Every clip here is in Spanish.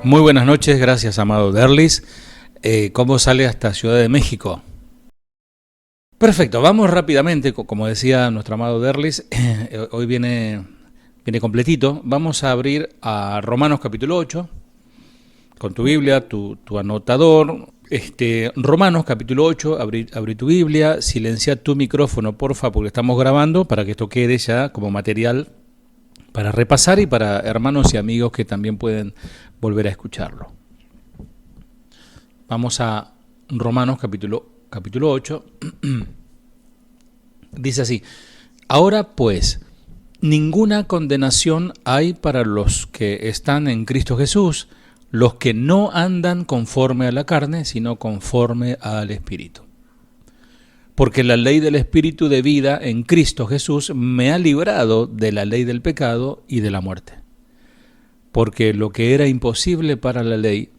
Muy buenas noches, gracias amado Derlis. ¿Cómo sale hasta Ciudad de México? Perfecto, vamos rápidamente, como decía nuestro amado Derlis, hoy viene completito. Vamos a abrir a Romanos capítulo 8, con tu Biblia, tu anotador. Romanos capítulo 8, abrí tu Biblia, silencia tu micrófono, porfa, porque estamos grabando, para que esto quede ya como material para repasar y para hermanos y amigos que también pueden volver a escucharlo. Vamos a Romanos capítulo 8. Dice así: ahora pues, ninguna condenación hay para los que están en Cristo Jesús, los que no andan conforme a la carne, sino conforme al Espíritu. Porque la ley del Espíritu de vida en Cristo Jesús me ha librado de la ley del pecado y de la muerte. Porque lo que era imposible para la ley,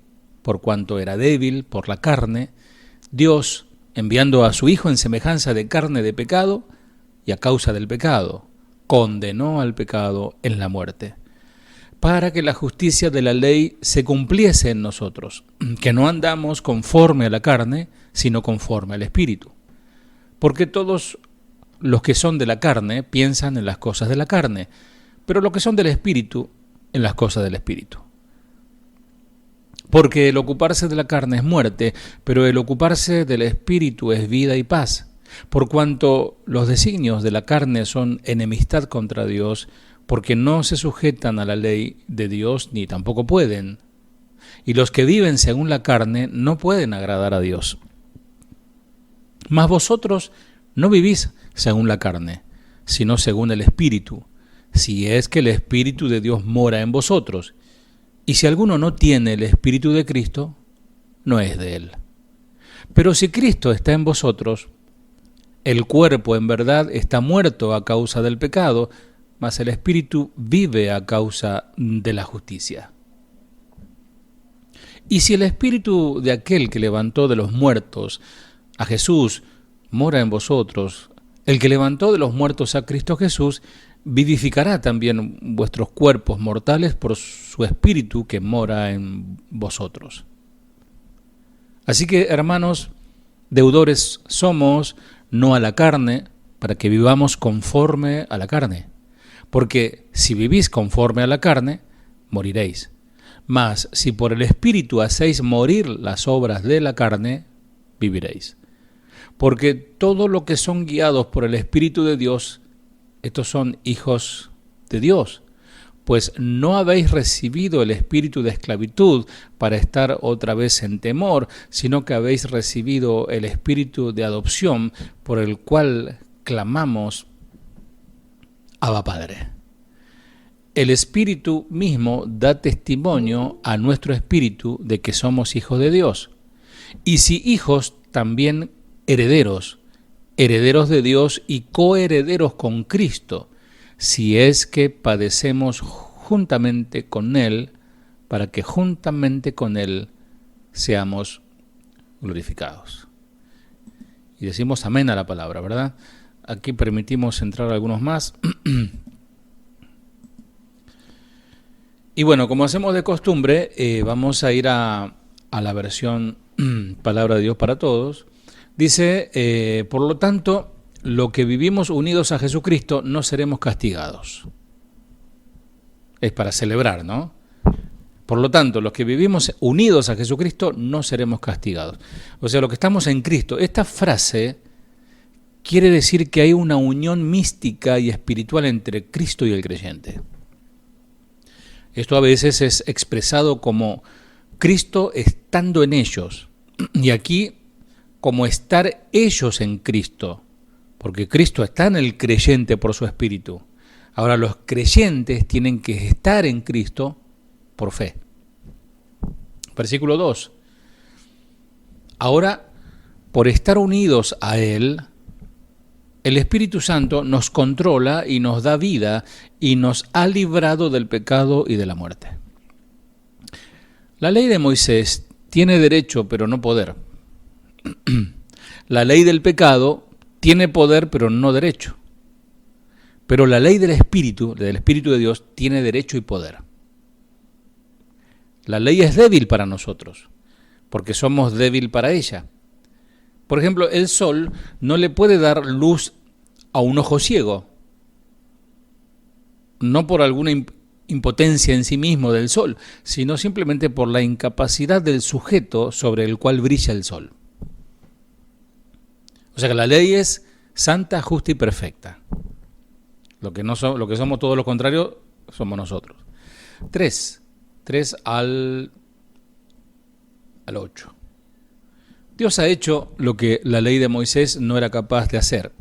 por cuanto era débil por la carne, Dios, enviando a su Hijo en semejanza de carne de pecado, y a causa del pecado, condenó al pecado en la muerte, para que la justicia de la ley se cumpliese en nosotros, que no andamos conforme a la carne, sino conforme al Espíritu. Porque todos los que son de la carne piensan en las cosas de la carne, pero los que son del Espíritu, en las cosas del Espíritu. Porque el ocuparse de la carne es muerte, pero el ocuparse del Espíritu es vida y paz. Por cuanto los designios de la carne son enemistad contra Dios, porque no se sujetan a la ley de Dios ni tampoco pueden. Y los que viven según la carne no pueden agradar a Dios. Mas vosotros no vivís según la carne, sino según el Espíritu, si es que el Espíritu de Dios mora en vosotros. Y si alguno no tiene el Espíritu de Cristo, no es de él. Pero si Cristo está en vosotros, el cuerpo en verdad está muerto a causa del pecado, mas el Espíritu vive a causa de la justicia. Y si el Espíritu de aquel que levantó de los muertos a Jesús mora en vosotros, el que levantó de los muertos a Cristo Jesús vivificará también vuestros cuerpos mortales por su Espíritu que mora en vosotros. Así que, hermanos, deudores somos, no a la carne, para que vivamos conforme a la carne. Porque si vivís conforme a la carne, moriréis. Mas si por el Espíritu hacéis morir las obras de la carne, viviréis. Porque todo lo que son guiados por el Espíritu de Dios, estos son hijos de Dios. Pues no habéis recibido el espíritu de esclavitud para estar otra vez en temor, sino que habéis recibido el espíritu de adopción por el cual clamamos: Abba Padre. El Espíritu mismo da testimonio a nuestro espíritu de que somos hijos de Dios. Y si hijos, también herederos, herederos de Dios y coherederos con Cristo, si es que padecemos juntamente con Él, para que juntamente con Él seamos glorificados. Y decimos amén a la palabra, ¿verdad? Aquí permitimos entrar algunos más. Y bueno, como hacemos de costumbre, vamos a ir a la versión Palabra de Dios para Todos. Dice, por lo tanto, lo que vivimos unidos a Jesucristo no seremos castigados. Es para celebrar, ¿no? Por lo tanto, los que vivimos unidos a Jesucristo no seremos castigados. O sea, los que estamos en Cristo. Esta frase quiere decir que hay una unión mística y espiritual entre Cristo y el creyente. Esto a veces es expresado como Cristo estando en ellos. Y aquí, como estar ellos en Cristo, porque Cristo está en el creyente por su Espíritu. Ahora los creyentes tienen que estar en Cristo por fe. Versículo 2. Ahora, por estar unidos a Él, el Espíritu Santo nos controla y nos da vida y nos ha librado del pecado y de la muerte. La ley de Moisés tiene derecho pero no poder. La ley del pecado tiene poder pero no derecho. Pero la ley del Espíritu de Dios, tiene derecho y poder. La ley es débil para nosotros, porque somos débil para ella. Por ejemplo, el sol no le puede dar luz a un ojo ciego, no por alguna impotencia en sí mismo del sol, sino simplemente por la incapacidad del sujeto sobre el cual brilla el sol. O sea que la ley es santa, justa y perfecta. Lo que somos todo lo contrario somos nosotros. 3 al 8. Dios ha hecho lo que la ley de Moisés no era capaz de hacer,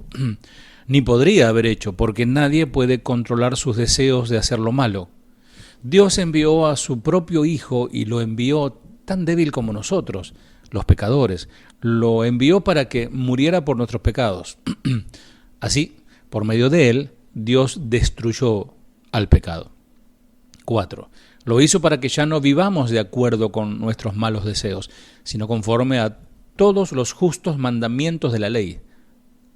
ni podría haber hecho, porque nadie puede controlar sus deseos de hacer lo malo. Dios envió a su propio Hijo y lo envió tan débil como nosotros, los pecadores. Lo envió para que muriera por nuestros pecados. Así, por medio de él, Dios destruyó al pecado. 4. Lo hizo para que ya no vivamos de acuerdo con nuestros malos deseos, sino conforme a todos los justos mandamientos de la ley,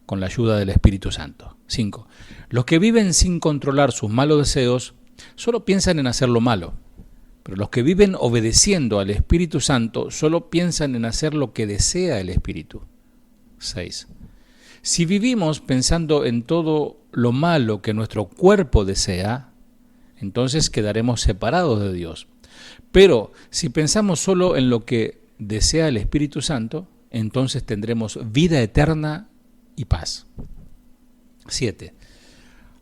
con la ayuda del Espíritu Santo. 5. Los que viven sin controlar sus malos deseos solo piensan en hacer lo malo, pero los que viven obedeciendo al Espíritu Santo solo piensan en hacer lo que desea el Espíritu. 6. Si vivimos pensando en todo lo malo que nuestro cuerpo desea, entonces quedaremos separados de Dios. Pero si pensamos solo en lo que desea el Espíritu Santo, entonces tendremos vida eterna y paz. 7.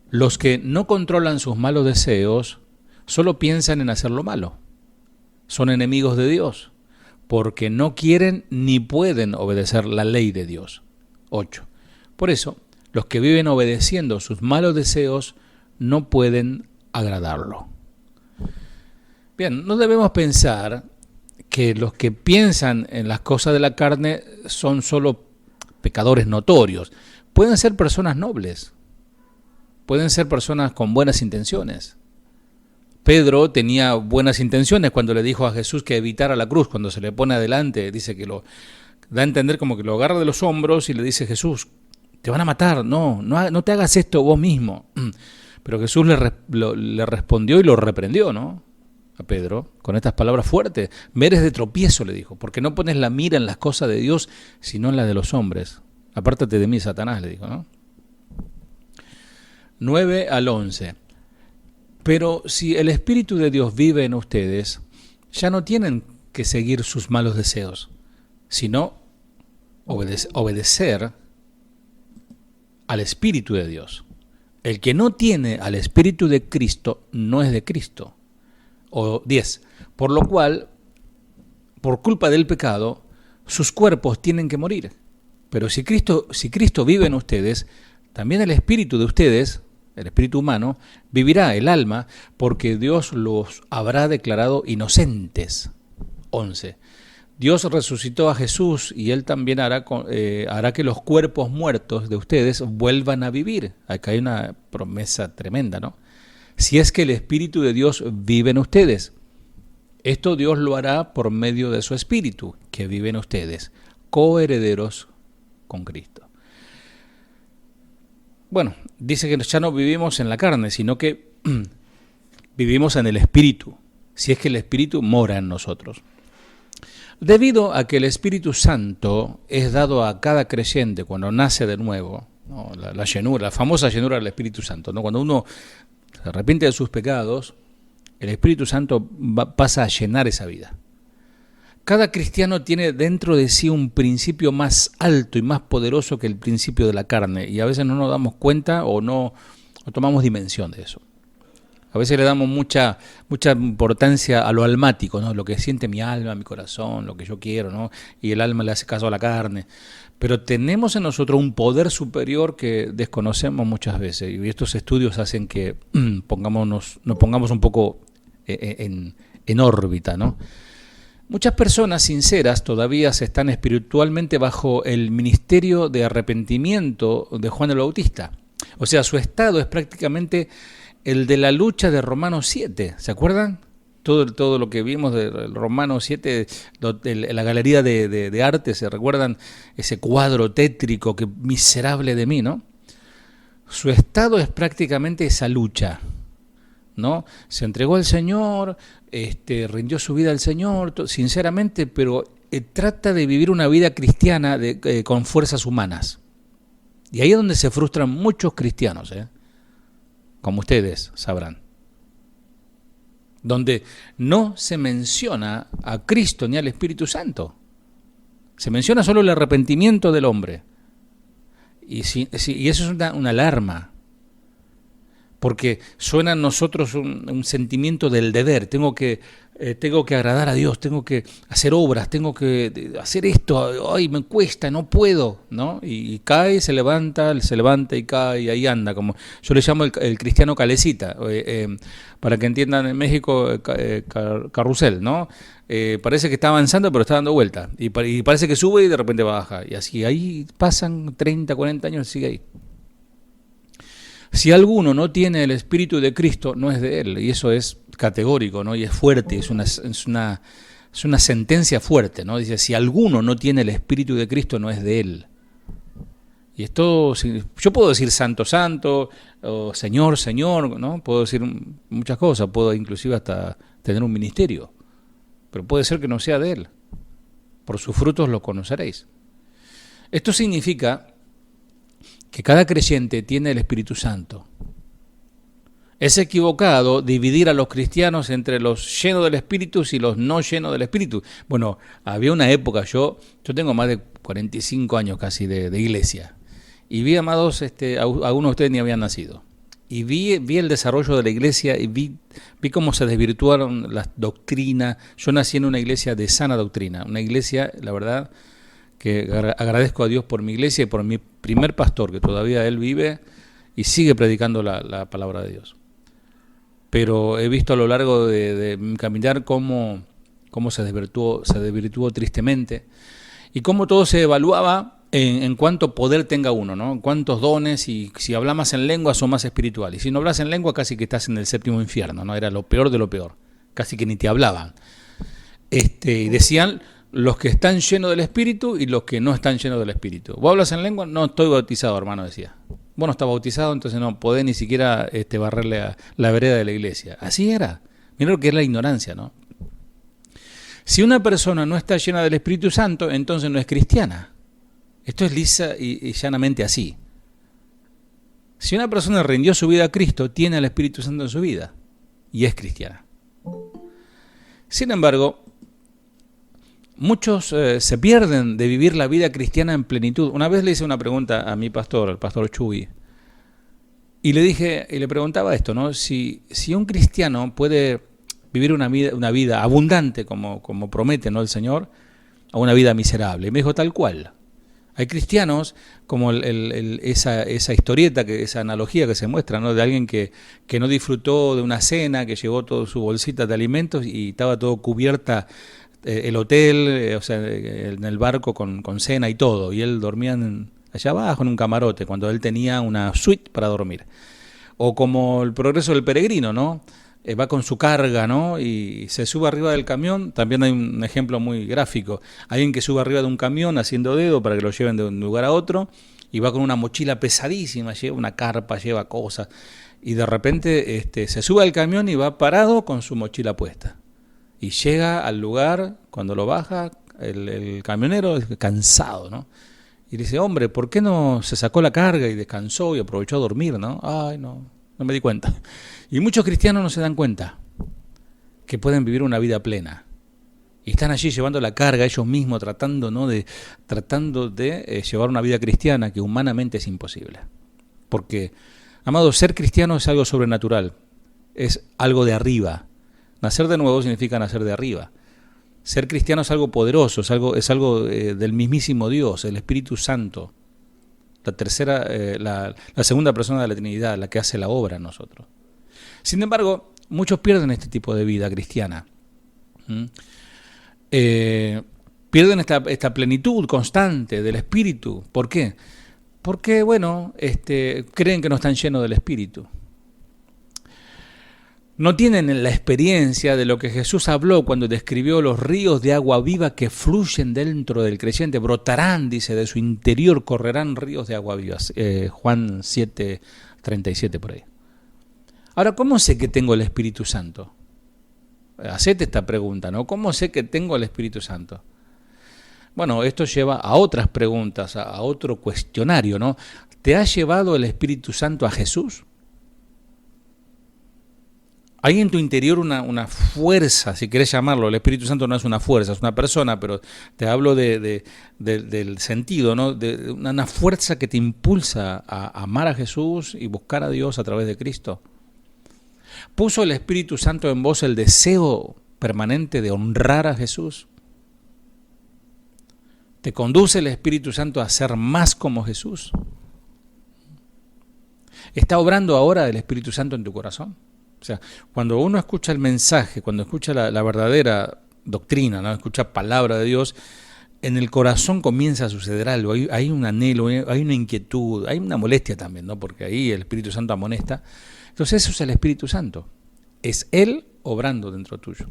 Los que no controlan sus malos deseos solo piensan en hacer lo malo. Son enemigos de Dios, porque no quieren ni pueden obedecer la ley de Dios. 8. Por eso, los que viven obedeciendo sus malos deseos no pueden agradarlo. Bien, no debemos pensar que los que piensan en las cosas de la carne son solo pecadores notorios. Pueden ser personas nobles, pueden ser personas con buenas intenciones. Pedro tenía buenas intenciones cuando le dijo a Jesús que evitara la cruz. Cuando se le pone adelante, dice que lo da a entender como que lo agarra de los hombros y le dice: Jesús, te van a matar, no te hagas esto vos mismo. Pero Jesús le respondió y lo reprendió, ¿no?, a Pedro, con estas palabras fuertes. Me eres de tropiezo, le dijo, porque no pones la mira en las cosas de Dios, sino en las de los hombres. Apártate de mí, Satanás, le dijo, ¿no? 9 al 11. Pero si el Espíritu de Dios vive en ustedes, ya no tienen que seguir sus malos deseos, sino obedecer al Espíritu de Dios. El que no tiene al Espíritu de Cristo no es de Cristo. O 10. Por lo cual, por culpa del pecado, sus cuerpos tienen que morir. Pero si Cristo vive en ustedes, también el Espíritu de ustedes, el espíritu humano, vivirá el alma, porque Dios los habrá declarado inocentes. 11. Dios resucitó a Jesús y Él también hará que los cuerpos muertos de ustedes vuelvan a vivir. Acá hay una promesa tremenda, ¿no? Si es que el Espíritu de Dios vive en ustedes. Esto Dios lo hará por medio de su Espíritu, que vive en ustedes, coherederos con Cristo. Bueno, dice que ya no vivimos en la carne, sino que vivimos en el Espíritu, si es que el Espíritu mora en nosotros. Debido a que el Espíritu Santo es dado a cada creyente cuando nace de nuevo, ¿no?, la famosa llenura del Espíritu Santo, ¿no?, cuando uno se arrepiente de sus pecados, el Espíritu Santo pasa a llenar esa vida. Cada cristiano tiene dentro de sí un principio más alto y más poderoso que el principio de la carne, y a veces no nos damos cuenta o tomamos dimensión de eso. A veces le damos mucha importancia a lo almático, ¿no?, lo que siente mi alma, mi corazón, lo que yo quiero, ¿no?, y el alma le hace caso a la carne. Pero tenemos en nosotros un poder superior que desconocemos muchas veces, y estos estudios hacen que nos pongamos un poco en órbita, ¿no? Muchas personas sinceras todavía están espiritualmente bajo el ministerio de arrepentimiento de Juan el Bautista. O sea, su estado es prácticamente el de la lucha de Romanos 7, ¿se acuerdan? Todo lo que vimos de Romanos 7, la galería de arte, ¿se recuerdan? Ese cuadro tétrico, que miserable de mí, ¿no? Su estado es prácticamente esa lucha. ¿no? Se entregó al Señor, rindió su vida al Señor, sinceramente, pero trata de vivir una vida cristiana con fuerzas humanas. Y ahí es donde se frustran muchos cristianos, como ustedes sabrán. Donde no se menciona a Cristo ni al Espíritu Santo. Se menciona solo el arrepentimiento del hombre. Y eso es una alarma. Porque suena en nosotros un sentimiento del deber. Tengo que agradar a Dios, tengo que hacer obras, tengo que hacer esto. Ay, me cuesta, no puedo, ¿no? Y cae, se levanta y cae, y ahí anda. Como yo le llamo el cristiano calecita. Para que entiendan, en México, carrusel, ¿no? Parece que está avanzando, pero está dando vuelta. Y parece que sube y de repente baja. Y así, ahí pasan 30, 40 años y sigue ahí. Si alguno no tiene el Espíritu de Cristo, no es de él, y eso es categórico, ¿no? Y es fuerte, es una sentencia fuerte, ¿no? Dice, si alguno no tiene el Espíritu de Cristo, no es de él. Y esto, yo puedo decir santo, santo, o señor, señor, ¿no? Puedo decir muchas cosas, puedo inclusive hasta tener un ministerio, pero puede ser que no sea de él. Por sus frutos los conoceréis. Esto significa que cada creyente tiene el Espíritu Santo. Es equivocado dividir a los cristianos entre los llenos del Espíritu y los no llenos del Espíritu. Bueno, había una época, yo tengo más de 45 años casi de iglesia, y vi, amados, algunos de ustedes ni habían nacido, y vi el desarrollo de la iglesia, y vi cómo se desvirtuaron las doctrinas. Yo nací en una iglesia de sana doctrina, una iglesia, la verdad, que agradezco a Dios por mi iglesia y por mi primer pastor, que todavía él vive y sigue predicando la palabra de Dios. Pero he visto a lo largo de mi caminar cómo se desvirtuó tristemente, y cómo todo se evaluaba en cuánto poder tenga uno, ¿no? En cuántos dones, y si hablas más en lengua sos más espiritual, y si no hablas en lengua casi que estás en el séptimo infierno, ¿no? Era lo peor de lo peor, casi que ni te hablaban. Y decían los que están llenos del Espíritu y los que no están llenos del Espíritu. ¿Vos hablas en lengua? No estoy bautizado, hermano, decía. Vos no estás bautizado, entonces no podés ni siquiera barrerle a la vereda de la iglesia. Así era. Mirá lo que es la ignorancia, ¿no? Si una persona no está llena del Espíritu Santo, entonces no es cristiana. Esto es lisa y llanamente así. Si una persona rindió su vida a Cristo, tiene al Espíritu Santo en su vida y es cristiana. Sin embargo, muchos se pierden de vivir la vida cristiana en plenitud. Una vez le hice una pregunta a mi pastor, al pastor Chuy, y le preguntaba esto, ¿no? Si un cristiano puede vivir una vida abundante como promete, ¿no?, el Señor, o una vida miserable. Y me dijo, tal cual. Hay cristianos, como esa historieta, esa analogía que se muestra, ¿no?, de alguien que no disfrutó de una cena, que llevó toda su bolsita de alimentos y estaba todo cubierta, el hotel, o sea, en el barco con cena y todo, y él dormía allá abajo en un camarote, cuando él tenía una suite para dormir. O como el progreso del peregrino, ¿no? Va con su carga, ¿no?, y se sube arriba del camión. También hay un ejemplo muy gráfico, alguien que sube arriba de un camión haciendo dedo para que lo lleven de un lugar a otro, y va con una mochila pesadísima, lleva una carpa, lleva cosas, y de repente se sube al camión y va parado con su mochila puesta. Y llega al lugar, cuando lo baja, el camionero es cansado, ¿no? Y dice, hombre, ¿por qué no se sacó la carga y descansó y aprovechó a dormir, ¿no? Ay, no me di cuenta. Y muchos cristianos no se dan cuenta que pueden vivir una vida plena. Y están allí llevando la carga ellos mismos, tratando de llevar una vida cristiana que humanamente es imposible. Porque, amados, ser cristiano es algo sobrenatural, es algo de arriba. Nacer de nuevo significa nacer de arriba. Ser cristiano es algo poderoso, es algo del mismísimo Dios, el Espíritu Santo, la segunda persona de la Trinidad, la que hace la obra en nosotros. Sin embargo, muchos pierden este tipo de vida cristiana. Pierden esta plenitud constante del Espíritu. ¿Por qué? Porque, creen que no están llenos del Espíritu. No tienen la experiencia de lo que Jesús habló cuando describió los ríos de agua viva que fluyen dentro del creyente. Brotarán, dice, de su interior correrán ríos de agua viva. Juan 7:37 por ahí. Ahora, ¿cómo sé que tengo el Espíritu Santo? Hacete esta pregunta, ¿no? ¿Cómo sé que tengo el Espíritu Santo? Bueno, esto lleva a otras preguntas, a otro cuestionario, ¿no? ¿Te ha llevado el Espíritu Santo a Jesús? Hay en tu interior una fuerza, si querés llamarlo. El Espíritu Santo no es una fuerza, es una persona, pero te hablo del sentido, ¿no? De una fuerza que te impulsa a amar a Jesús y buscar a Dios a través de Cristo. ¿Puso el Espíritu Santo en vos el deseo permanente de honrar a Jesús? ¿Te conduce el Espíritu Santo a ser más como Jesús? ¿Está obrando ahora el Espíritu Santo en tu corazón? O sea, cuando uno escucha el mensaje, cuando escucha la verdadera doctrina, ¿no? Escucha palabra de Dios, en el corazón comienza a suceder algo. Hay un anhelo, hay una inquietud, hay una molestia también, ¿no? Porque ahí el Espíritu Santo amonesta. Entonces eso es el Espíritu Santo. Es Él obrando dentro tuyo.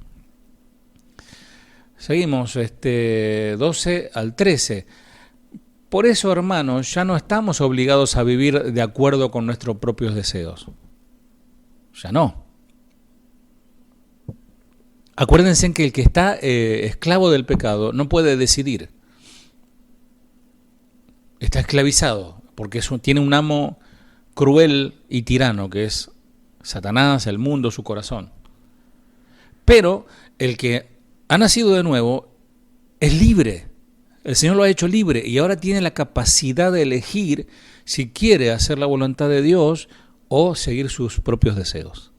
Seguimos, 12 al 13. Por eso, hermanos, ya no estamos obligados a vivir de acuerdo con nuestros propios deseos. Ya no. Acuérdense que el que está esclavo del pecado no puede decidir. Está esclavizado porque tiene un amo cruel y tirano que es Satanás, el mundo, su corazón. Pero el que ha nacido de nuevo es libre. El Señor lo ha hecho libre y ahora tiene la capacidad de elegir si quiere hacer la voluntad de Dios o seguir sus propios deseos.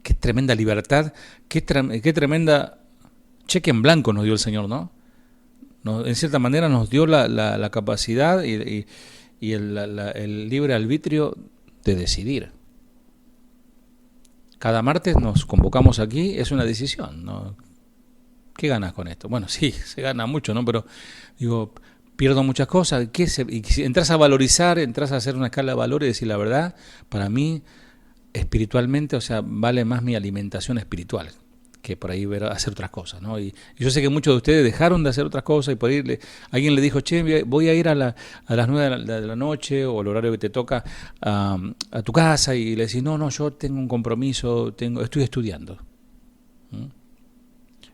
Qué tremenda libertad, qué tremenda cheque en blanco nos dio el Señor, ¿no? En cierta manera nos dio la capacidad y el libre arbitrio de decidir. Cada martes nos convocamos aquí, es una decisión, ¿no? ¿Qué ganas con esto? Bueno, sí, se gana mucho, ¿no? Pero digo, pierdo muchas cosas. Y si entras a valorizar, entras a hacer una escala de valores y decir la verdad, para mí espiritualmente, o sea, vale más mi alimentación espiritual que por ahí hacer otras cosas, ¿no? Y yo sé que muchos de ustedes dejaron de hacer otras cosas y por ahí alguien le dijo, che, voy a ir a las 9 de la noche o el horario que te toca a tu casa, y le decís, no, yo tengo un compromiso, estoy estudiando.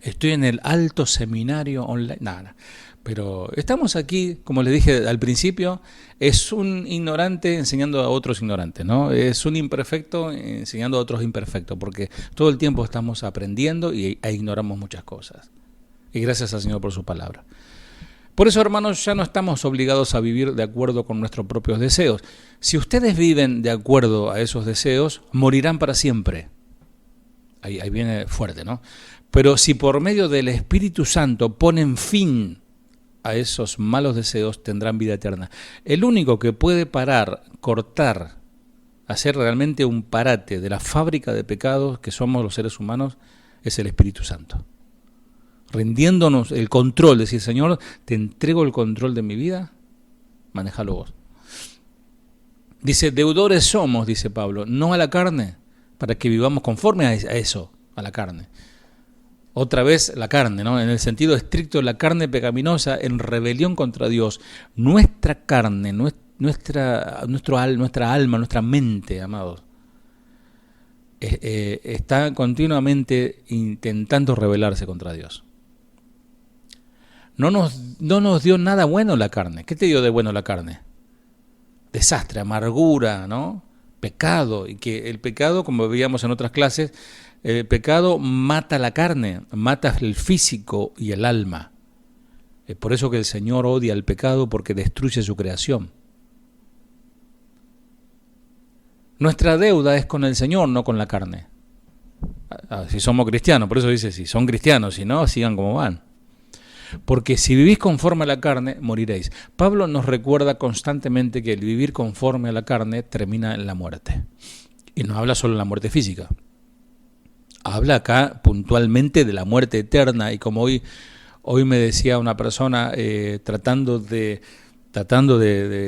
Estoy en el alto seminario online. Nada. Pero estamos aquí, como les dije al principio, es un ignorante enseñando a otros ignorantes, ¿no? Es un imperfecto enseñando a otros imperfectos, porque todo el tiempo estamos aprendiendo e ignoramos muchas cosas. Y gracias al Señor por su palabra. Por eso, hermanos, ya no estamos obligados a vivir de acuerdo con nuestros propios deseos. Si ustedes viven de acuerdo a esos deseos, morirán para siempre. Ahí viene fuerte, ¿no? Pero si por medio del Espíritu Santo ponen fin a esos malos deseos, tendrán vida eterna. El único que puede parar, cortar, hacer realmente un parate de la fábrica de pecados que somos los seres humanos, es el Espíritu Santo. Rindiéndonos el control, decir, Señor, te entrego el control de mi vida, manéjalo vos. Dice, deudores somos, dice Pablo, no a la carne, para que vivamos conforme a eso, a la carne. Otra vez la carne, ¿no? En el sentido estricto, la carne pecaminosa en rebelión contra Dios. Nuestra carne, nuestra alma, nuestra mente, amados, está continuamente intentando rebelarse contra Dios. No nos dio nada bueno la carne. ¿Qué te dio de bueno la carne? Desastre, amargura, ¿no? Pecado. Y que el pecado, como veíamos en otras clases, el pecado mata la carne, mata el físico y el alma. Es por eso que el Señor odia el pecado, porque destruye su creación. Nuestra deuda es con el Señor, no con la carne. Si somos cristianos, por eso dice, si son cristianos, si no, sigan como van. Porque si vivís conforme a la carne, moriréis. Pablo nos recuerda constantemente que el vivir conforme a la carne termina en la muerte. Y no habla solo de la muerte física. Habla acá puntualmente de la muerte eterna, y como hoy me decía una persona tratando de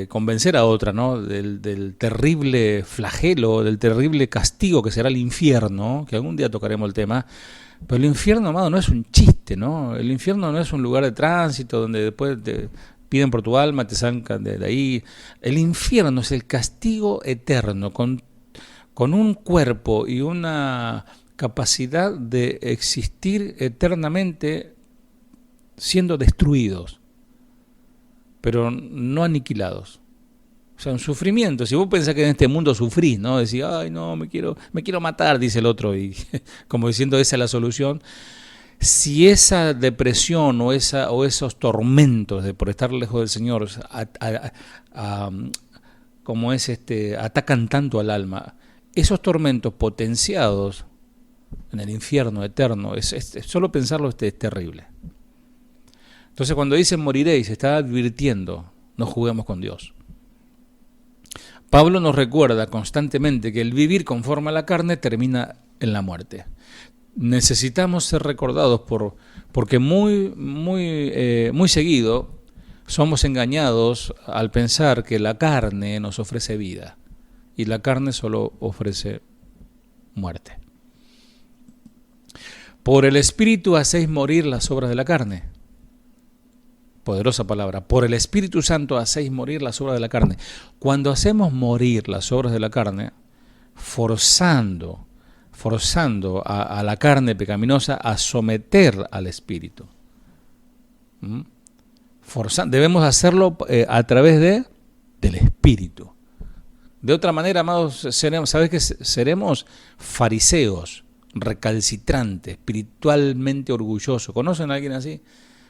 convencer a otra, ¿no? del terrible flagelo, del terrible castigo que será el infierno, que algún día tocaremos el tema, pero el infierno, amado, no es un chiste, ¿no? El infierno no es un lugar de tránsito donde después te piden por tu alma, te sacan de ahí. El infierno es el castigo eterno, con con un cuerpo y una capacidad de existir eternamente siendo destruidos, pero no aniquilados. O sea, un sufrimiento. Si vos pensás que en este mundo sufrís, ¿no? Decís, ay, no, me quiero matar, dice el otro, y como diciendo, esa es la solución. Si esa depresión o esos tormentos de por estar lejos del Señor como atacan tanto al alma, esos tormentos potenciados en el infierno eterno, solo pensarlo es terrible. Entonces cuando dice moriréis, está advirtiendo, no juguemos con Dios. Pablo nos recuerda constantemente que el vivir conforme a la carne termina en la muerte. Necesitamos ser recordados porque muy seguido somos engañados al pensar que la carne nos ofrece vida y la carne solo ofrece muerte. Por el Espíritu hacéis morir las obras de la carne. Poderosa palabra. Por el Espíritu Santo hacéis morir las obras de la carne. Cuando hacemos morir las obras de la carne, forzando a la carne pecaminosa a someter al Espíritu. Debemos hacerlo a través del Espíritu. De otra manera, amados, seremos fariseos, recalcitrantes, espiritualmente orgullosos. ¿Conocen a alguien así?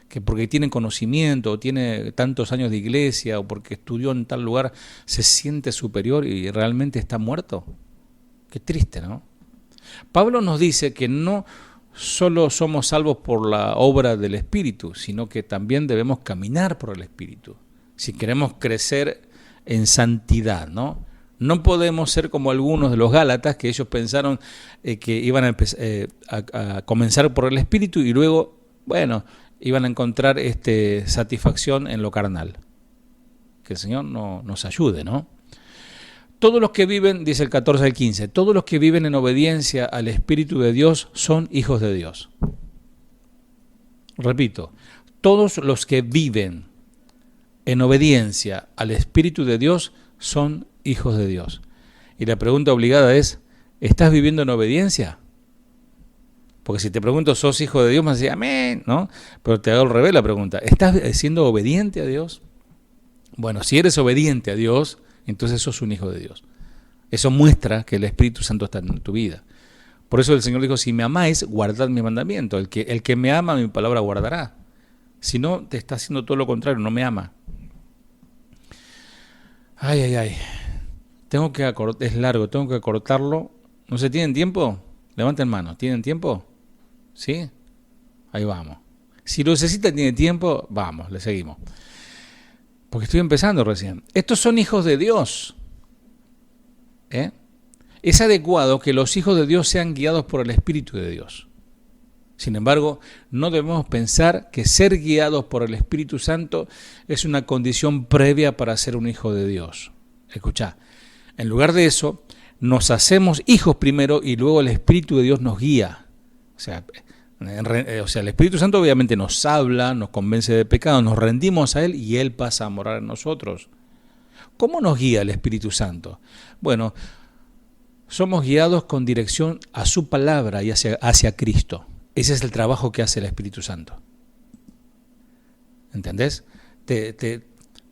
Que porque tiene conocimiento, o tiene tantos años de iglesia, o porque estudió en tal lugar, se siente superior y realmente está muerto. Qué triste, ¿no? Pablo nos dice que no solo somos salvos por la obra del Espíritu, sino que también debemos caminar por el Espíritu, si queremos crecer en santidad, ¿no? No podemos ser como algunos de los Gálatas, que ellos pensaron que iban a comenzar por el Espíritu y luego, iban a encontrar satisfacción en lo carnal. Que el Señor nos ayude, ¿no? Todos los que viven, dice el 14 al 15, todos los que viven en obediencia al Espíritu de Dios son hijos de Dios. Repito, todos los que viven en obediencia al Espíritu de Dios son hijos de Dios. Y la pregunta obligada es, ¿estás viviendo en obediencia? Porque si te pregunto, ¿sos hijo de Dios? Me decís, amén, ¿no? Pero te hago al revés la pregunta, ¿estás siendo obediente a Dios? Bueno, si eres obediente a Dios, entonces sos un hijo de Dios. Eso muestra que el Espíritu Santo está en tu vida. Por eso el Señor dijo, si me amáis, guardad mi mandamiento. El que me ama, mi palabra guardará. Si no, te está haciendo todo lo contrario, no me ama. Ay. Es largo, tengo que acortarlo. No sé, ¿tienen tiempo? Levanten mano, ¿tienen tiempo? ¿Sí? Ahí vamos. Si lo necesitan, tiene tiempo, vamos, le seguimos. Porque estoy empezando recién. Estos son hijos de Dios. Es adecuado que los hijos de Dios sean guiados por el Espíritu de Dios. Sin embargo, no debemos pensar que ser guiados por el Espíritu Santo es una condición previa para ser un hijo de Dios. Escuchá, en lugar de eso, nos hacemos hijos primero y luego el Espíritu de Dios nos guía. O sea, el Espíritu Santo obviamente nos habla, nos convence de pecado, nos rendimos a Él y Él pasa a morar en nosotros. ¿Cómo nos guía el Espíritu Santo? Bueno, somos guiados con dirección a su palabra y hacia Cristo. Ese es el trabajo que hace el Espíritu Santo. ¿Entendés? Te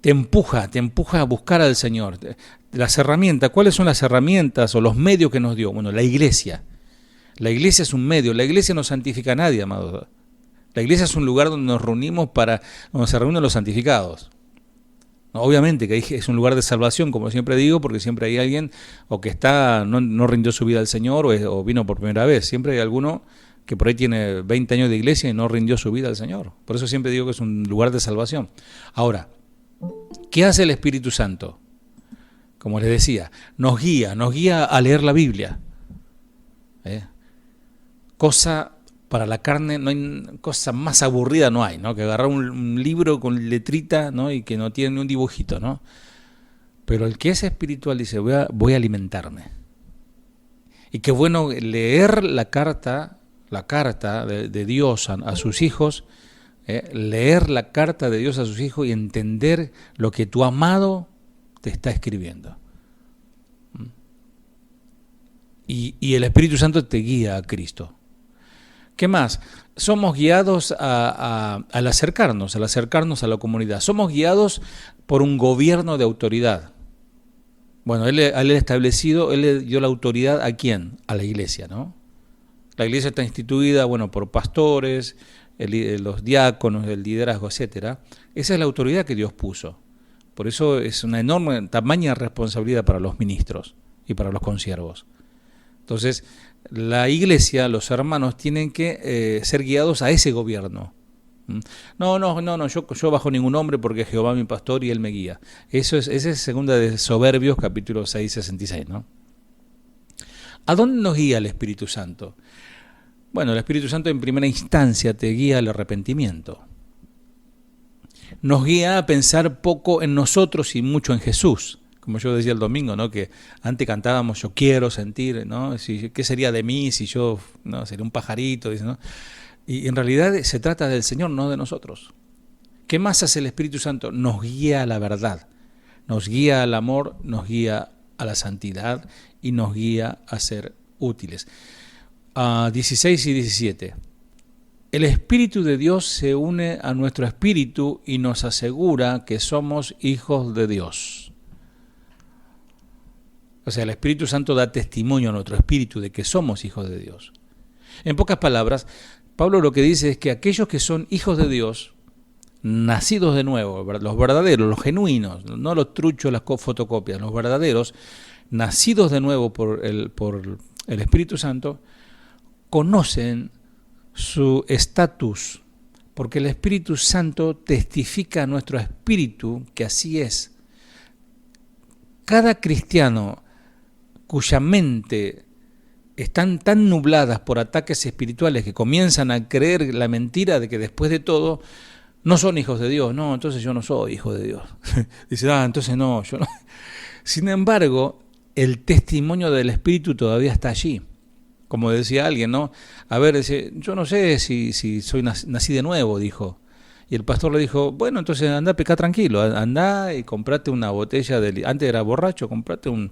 empuja a buscar al Señor. Las herramientas, ¿cuáles son las herramientas o los medios que nos dio? Bueno, la iglesia. La iglesia es un medio, la iglesia no santifica a nadie, amado. La iglesia es un lugar donde nos reunimos donde se reúnen los santificados. Obviamente que es un lugar de salvación, como siempre digo, porque siempre hay alguien o que no rindió su vida al Señor o vino por primera vez. Siempre hay alguno que por ahí tiene 20 años de iglesia y no rindió su vida al Señor. Por eso siempre digo que es un lugar de salvación. Ahora, ¿qué hace el Espíritu Santo? Como les decía, nos guía a leer la Biblia. Cosa para la carne, no hay cosa más aburrida, no hay, ¿no? Que agarrar un libro con letrita, ¿no? Y que no tiene ni un dibujito, ¿no? Pero el que es espiritual dice, voy a alimentarme. Y qué bueno leer la carta de Dios a sus hijos, leer la carta de Dios a sus hijos y entender lo que tu amado te está escribiendo. y el Espíritu Santo te guía a Cristo. ¿Qué más? Somos guiados al acercarnos a la comunidad. Somos guiados por un gobierno de autoridad. Bueno, él le dio la autoridad ¿a quién? A la iglesia, ¿no? La iglesia está instituida, bueno, por pastores, los diáconos, el liderazgo, etcétera. Esa es la autoridad que Dios puso. Por eso es una enorme, tamaña responsabilidad para los ministros y para los consiervos. Entonces, la iglesia, los hermanos, tienen que ser guiados a ese gobierno. No, yo bajo ningún nombre porque Jehová es mi pastor y él me guía. Esa es segunda de Soberbios, capítulo 6, 66, ¿no? ¿A dónde nos guía el Espíritu Santo? Bueno, el Espíritu Santo en primera instancia te guía al arrepentimiento. Nos guía a pensar poco en nosotros y mucho en Jesús. Como yo decía el domingo, ¿no? Que antes cantábamos yo quiero sentir, ¿no? ¿Qué sería de mí si yo no sería un pajarito? ¿No? Y en realidad se trata del Señor, no de nosotros. ¿Qué más hace el Espíritu Santo? Nos guía a la verdad, nos guía al amor, nos guía a la santidad y nos guía a ser útiles. 16 y 17. El Espíritu de Dios se une a nuestro espíritu y nos asegura que somos hijos de Dios. O sea, el Espíritu Santo da testimonio a nuestro espíritu de que somos hijos de Dios. En pocas palabras, Pablo lo que dice es que aquellos que son hijos de Dios, nacidos de nuevo, los verdaderos, los genuinos, no los truchos, las fotocopias, los verdaderos, nacidos de nuevo por el Espíritu Santo, conocen su estatus, porque el Espíritu Santo testifica a nuestro espíritu que así es. Cada cristiano cuya mente están tan nubladas por ataques espirituales que comienzan a creer la mentira de que después de todo no son hijos de Dios. No, entonces yo no soy hijo de Dios. Dice, entonces no, yo no. Sin embargo, el testimonio del Espíritu todavía está allí. Como decía alguien, ¿no? A ver, dice, yo no sé si soy nací de nuevo, dijo. Y el pastor le dijo, bueno, entonces anda a pecar tranquilo, anda y comprate una botella de... Antes era borracho, comprate un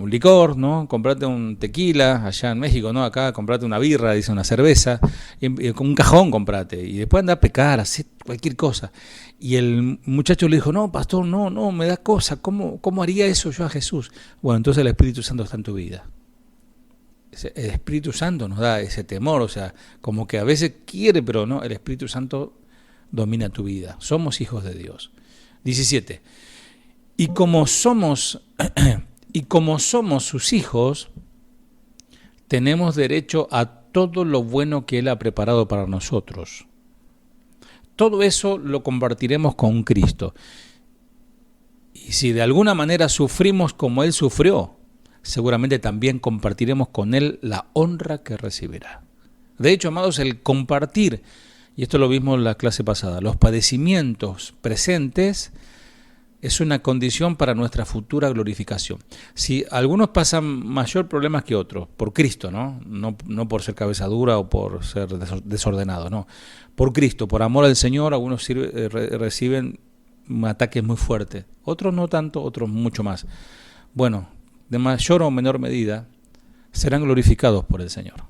licor, ¿no? Comprate un tequila allá en México, ¿no? Acá comprate una birra, dice, una cerveza, y con un cajón comprate, y después anda a pecar, hacer cualquier cosa. Y el muchacho le dijo, no, pastor, no, me da cosa, ¿cómo haría eso yo a Jesús? Bueno, entonces el Espíritu Santo está en tu vida. El Espíritu Santo nos da ese temor, o sea, como que a veces quiere, pero no, el Espíritu Santo domina tu vida. Somos hijos de Dios. 17. Y como somos sus hijos, tenemos derecho a todo lo bueno que Él ha preparado para nosotros. Todo eso lo compartiremos con Cristo. Y si de alguna manera sufrimos como Él sufrió, seguramente también compartiremos con Él la honra que recibirá. De hecho, amados, el compartir, y esto lo vimos en la clase pasada, los padecimientos presentes es una condición para nuestra futura glorificación. Si algunos pasan mayor problemas que otros, por Cristo, no por ser cabeza dura o por ser desordenados, no. Por Cristo, por amor al Señor, algunos reciben ataques muy fuertes, otros no tanto, otros mucho más. Bueno, de mayor o menor medida, serán glorificados por el Señor,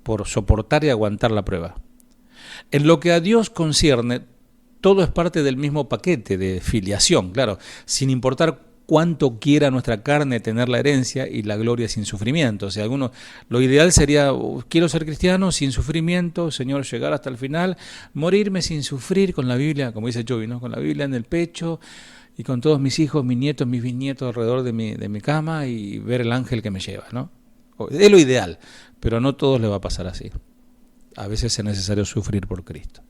por soportar y aguantar la prueba. En lo que a Dios concierne, todo es parte del mismo paquete de filiación, claro, sin importar cuánto quiera nuestra carne tener la herencia y la gloria sin sufrimiento. O sea, lo ideal sería, quiero ser cristiano sin sufrimiento, Señor, llegar hasta el final, morirme sin sufrir con la Biblia, como dice Joey, ¿no? Con la Biblia en el pecho y con todos mis hijos, mis nietos, mis bisnietos alrededor de mi cama y ver el ángel que me lleva, ¿no? Es lo ideal, pero no a todos le va a pasar así. A veces es necesario sufrir por Cristo.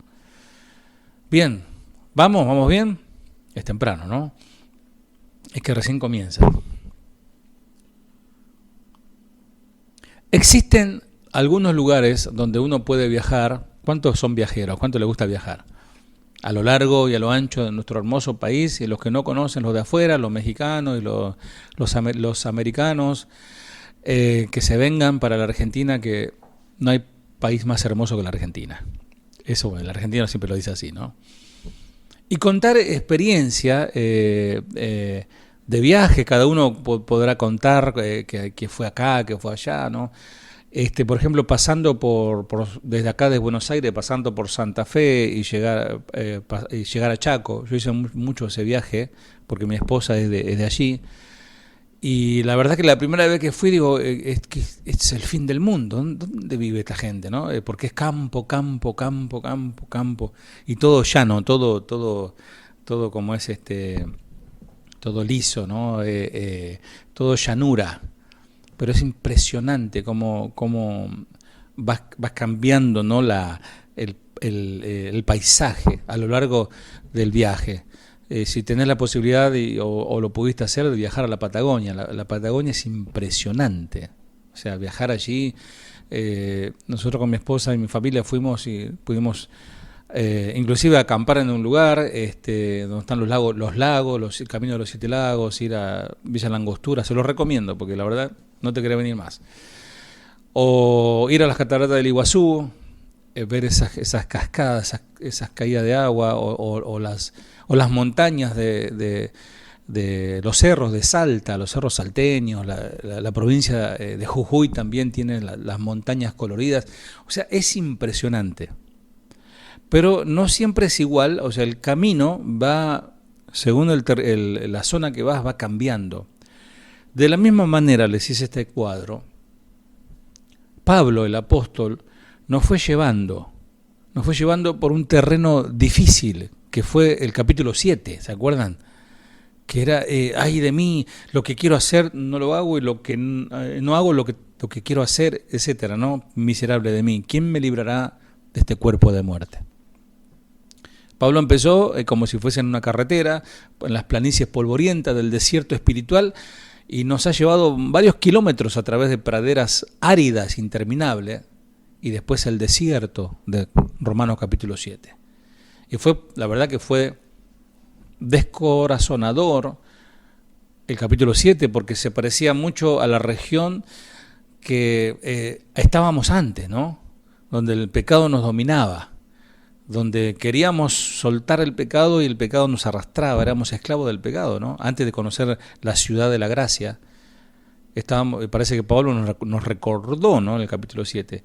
Bien, ¿vamos bien? Es temprano, ¿no? Es que recién comienza. Existen algunos lugares donde uno puede viajar. ¿Cuántos son viajeros? ¿Cuánto le gusta viajar? A lo largo y a lo ancho de nuestro hermoso país, y los que no conocen, los de afuera, los mexicanos y los americanos, que se vengan para la Argentina, que no hay país más hermoso que la Argentina. Eso, bueno, el argentino siempre lo dice así, ¿no? Y contar experiencia de viaje, cada uno podrá contar que fue acá, que fue allá, ¿no? Por ejemplo, pasando desde acá de Buenos Aires, pasando por Santa Fe y llegar a Chaco. Yo hice mucho ese viaje porque mi esposa es de allí. Y la verdad que la primera vez que fui, digo, es el fin del mundo. ¿Dónde vive esta gente, no? Porque es campo, campo, campo, campo, campo. Y todo llano, todo como es todo liso, ¿no? Todo llanura. Pero es impresionante cómo vas cambiando, ¿no? el paisaje a lo largo del viaje. Si tenés la posibilidad o lo pudiste hacer de viajar a la Patagonia, la Patagonia es impresionante. O sea, viajar allí, nosotros con mi esposa y mi familia fuimos y pudimos inclusive acampar en un lugar donde están los lagos, el camino de los 7 lagos, ir a Villa Langostura. Se los recomiendo porque la verdad no te quería venir más. O ir a las cataratas del Iguazú, ver esas cascadas, esas caídas de agua, o las montañas de los cerros de Salta, los cerros salteños, la provincia de Jujuy también tiene las montañas coloridas. O sea, es impresionante. Pero no siempre es igual, o sea, el camino va, según la zona que vas, va cambiando. De la misma manera, les hice este cuadro, Pablo, el apóstol, nos fue llevando por un terreno difícil, que fue el capítulo 7, ¿se acuerdan? Que era, ay de mí, lo que quiero hacer no lo hago, y lo que no hago lo que quiero hacer, etcétera, ¿no? Miserable de mí, ¿quién me librará de este cuerpo de muerte? Pablo empezó como si fuese en una carretera, en las planicies polvorientas del desierto espiritual, y nos ha llevado varios kilómetros a través de praderas áridas, interminables, y después el desierto de Romanos capítulo 7. Y la verdad que fue descorazonador el capítulo 7, porque se parecía mucho a la región que estábamos antes, ¿no? Donde el pecado nos dominaba, donde queríamos soltar el pecado y el pecado nos arrastraba, éramos esclavos del pecado, ¿no? Antes de conocer la ciudad de la gracia, parece que Pablo nos recordó, ¿no? En el capítulo 7.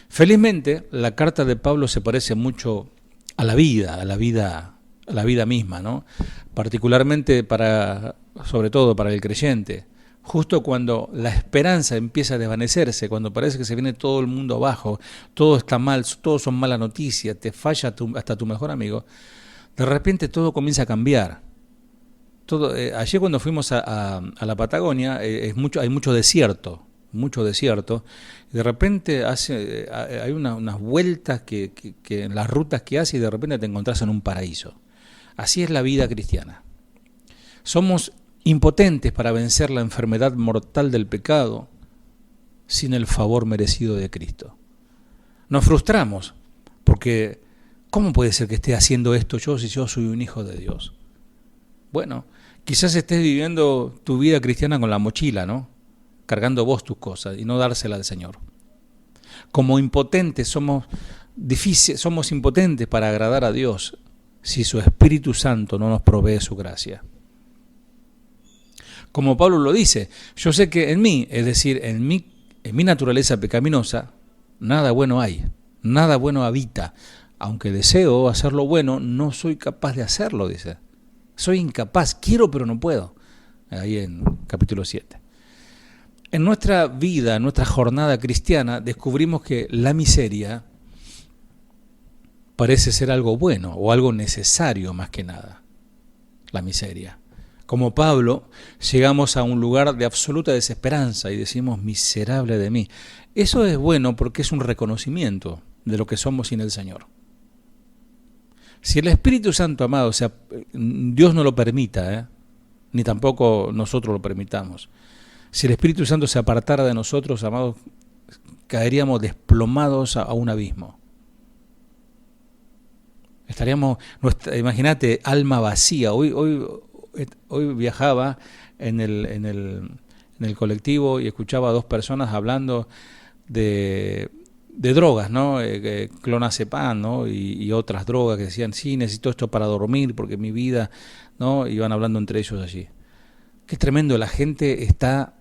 Felizmente, la carta de Pablo se parece mucho a la vida misma, ¿no? Particularmente sobre todo para el creyente. Justo cuando la esperanza empieza a desvanecerse, cuando parece que se viene todo el mundo abajo, todo está mal, todos son malas noticias, te falla hasta tu mejor amigo, de repente todo comienza a cambiar. Ayer cuando fuimos a la Patagonia, hay mucho desierto, y de repente hay unas vueltas que en las rutas que hace, y de repente te encontrás en un paraíso. Así es la vida cristiana. Somos impotentes para vencer la enfermedad mortal del pecado sin el favor merecido de Cristo. Nos frustramos porque ¿cómo puede ser que esté haciendo esto yo si yo soy un hijo de Dios? Bueno, quizás estés viviendo tu vida cristiana con la mochila, ¿no? Cargando vos tus cosas y no dársela al Señor. Como impotentes somos impotentes para agradar a Dios si su Espíritu Santo no nos provee su gracia. Como Pablo lo dice, yo sé que en mí, es decir, en mi naturaleza pecaminosa, nada bueno hay, nada bueno habita. Aunque deseo hacer lo bueno, no soy capaz de hacerlo, dice. Soy incapaz, quiero pero no puedo. Ahí en capítulo 7. En nuestra vida, en nuestra jornada cristiana, descubrimos que la miseria parece ser algo bueno o algo necesario más que nada. La miseria. Como Pablo, llegamos a un lugar de absoluta desesperanza y decimos, miserable de mí. Eso es bueno porque es un reconocimiento de lo que somos sin el Señor. Si el Espíritu Santo, amado, Dios no lo permita, ni tampoco nosotros lo permitamos. Si el Espíritu Santo se apartara de nosotros, amados, caeríamos desplomados a un abismo. Estaríamos, imagínate, alma vacía. Hoy viajaba en el colectivo y escuchaba a 2 personas hablando de drogas, ¿no? Clonazepam, ¿no? Y otras drogas que decían, sí, necesito esto para dormir porque mi vida, ¿no? Iban hablando entre ellos allí. Qué tremendo, la gente está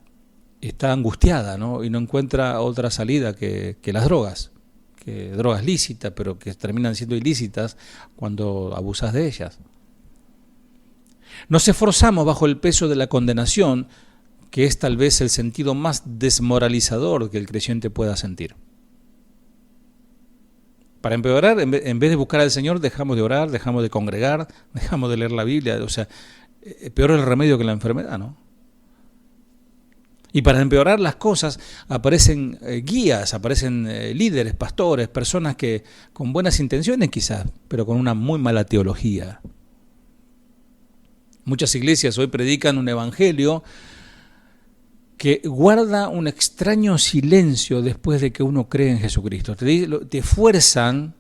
angustiada, ¿no? Y no encuentra otra salida que las drogas, que drogas lícitas, pero que terminan siendo ilícitas cuando abusas de ellas. Nos esforzamos bajo el peso de la condenación, que es tal vez el sentido más desmoralizador que el creyente pueda sentir. Para empeorar, en vez de buscar al Señor, dejamos de orar, dejamos de congregar, dejamos de leer la Biblia. O sea, peor el remedio que la enfermedad, ¿no? Y para empeorar las cosas aparecen guías, aparecen líderes, pastores, personas que con buenas intenciones quizás, pero con una muy mala teología. Muchas iglesias hoy predican un evangelio que guarda un extraño silencio después de que uno cree en Jesucristo. Te fuerzan,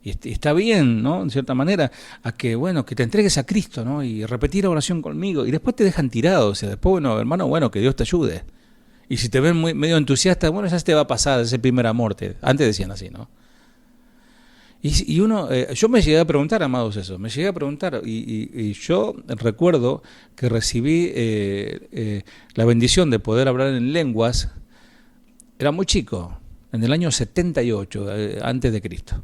y está bien, ¿no? En cierta manera, a que, bueno, que te entregues a Cristo, ¿no? Y repetir la oración conmigo, y después te dejan tirado. O sea, después, bueno, hermano, bueno, que Dios te ayude. Y si te ven medio entusiasta, bueno, ya te va a pasar ese primer amor. Antes decían así, ¿no? Y uno, yo me llegué a preguntar, amados, eso, me llegué a preguntar, y yo recuerdo que recibí la bendición de poder hablar en lenguas, era muy chico, en el año 78, antes de Cristo.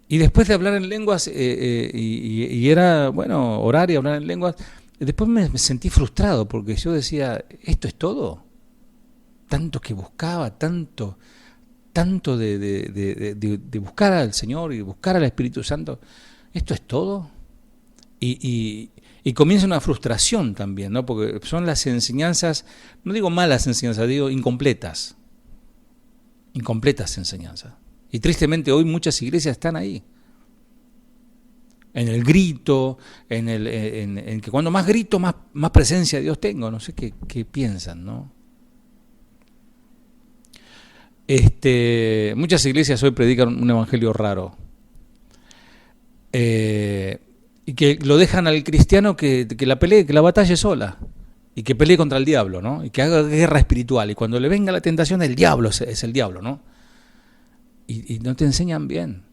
Y después de hablar en lenguas, y era, bueno, orar y hablar en lenguas, después me sentí frustrado, porque yo decía, ¿esto es todo? Tanto que buscaba, tanto de buscar al Señor y buscar al Espíritu Santo, ¿esto es todo? Y comienza una frustración también, ¿no? Porque son las enseñanzas, no digo malas enseñanzas, digo incompletas enseñanzas. Y tristemente hoy muchas iglesias están ahí, en el grito, en que cuando más grito, más presencia de Dios tengo. No sé qué piensan, ¿no? Muchas iglesias hoy predican un evangelio raro, y que lo dejan al cristiano que la pelee, que la batalle sola, y que pelee contra el diablo, ¿no? Y que haga guerra espiritual, y cuando le venga la tentación, el diablo es el diablo, ¿no? Y no te enseñan bien.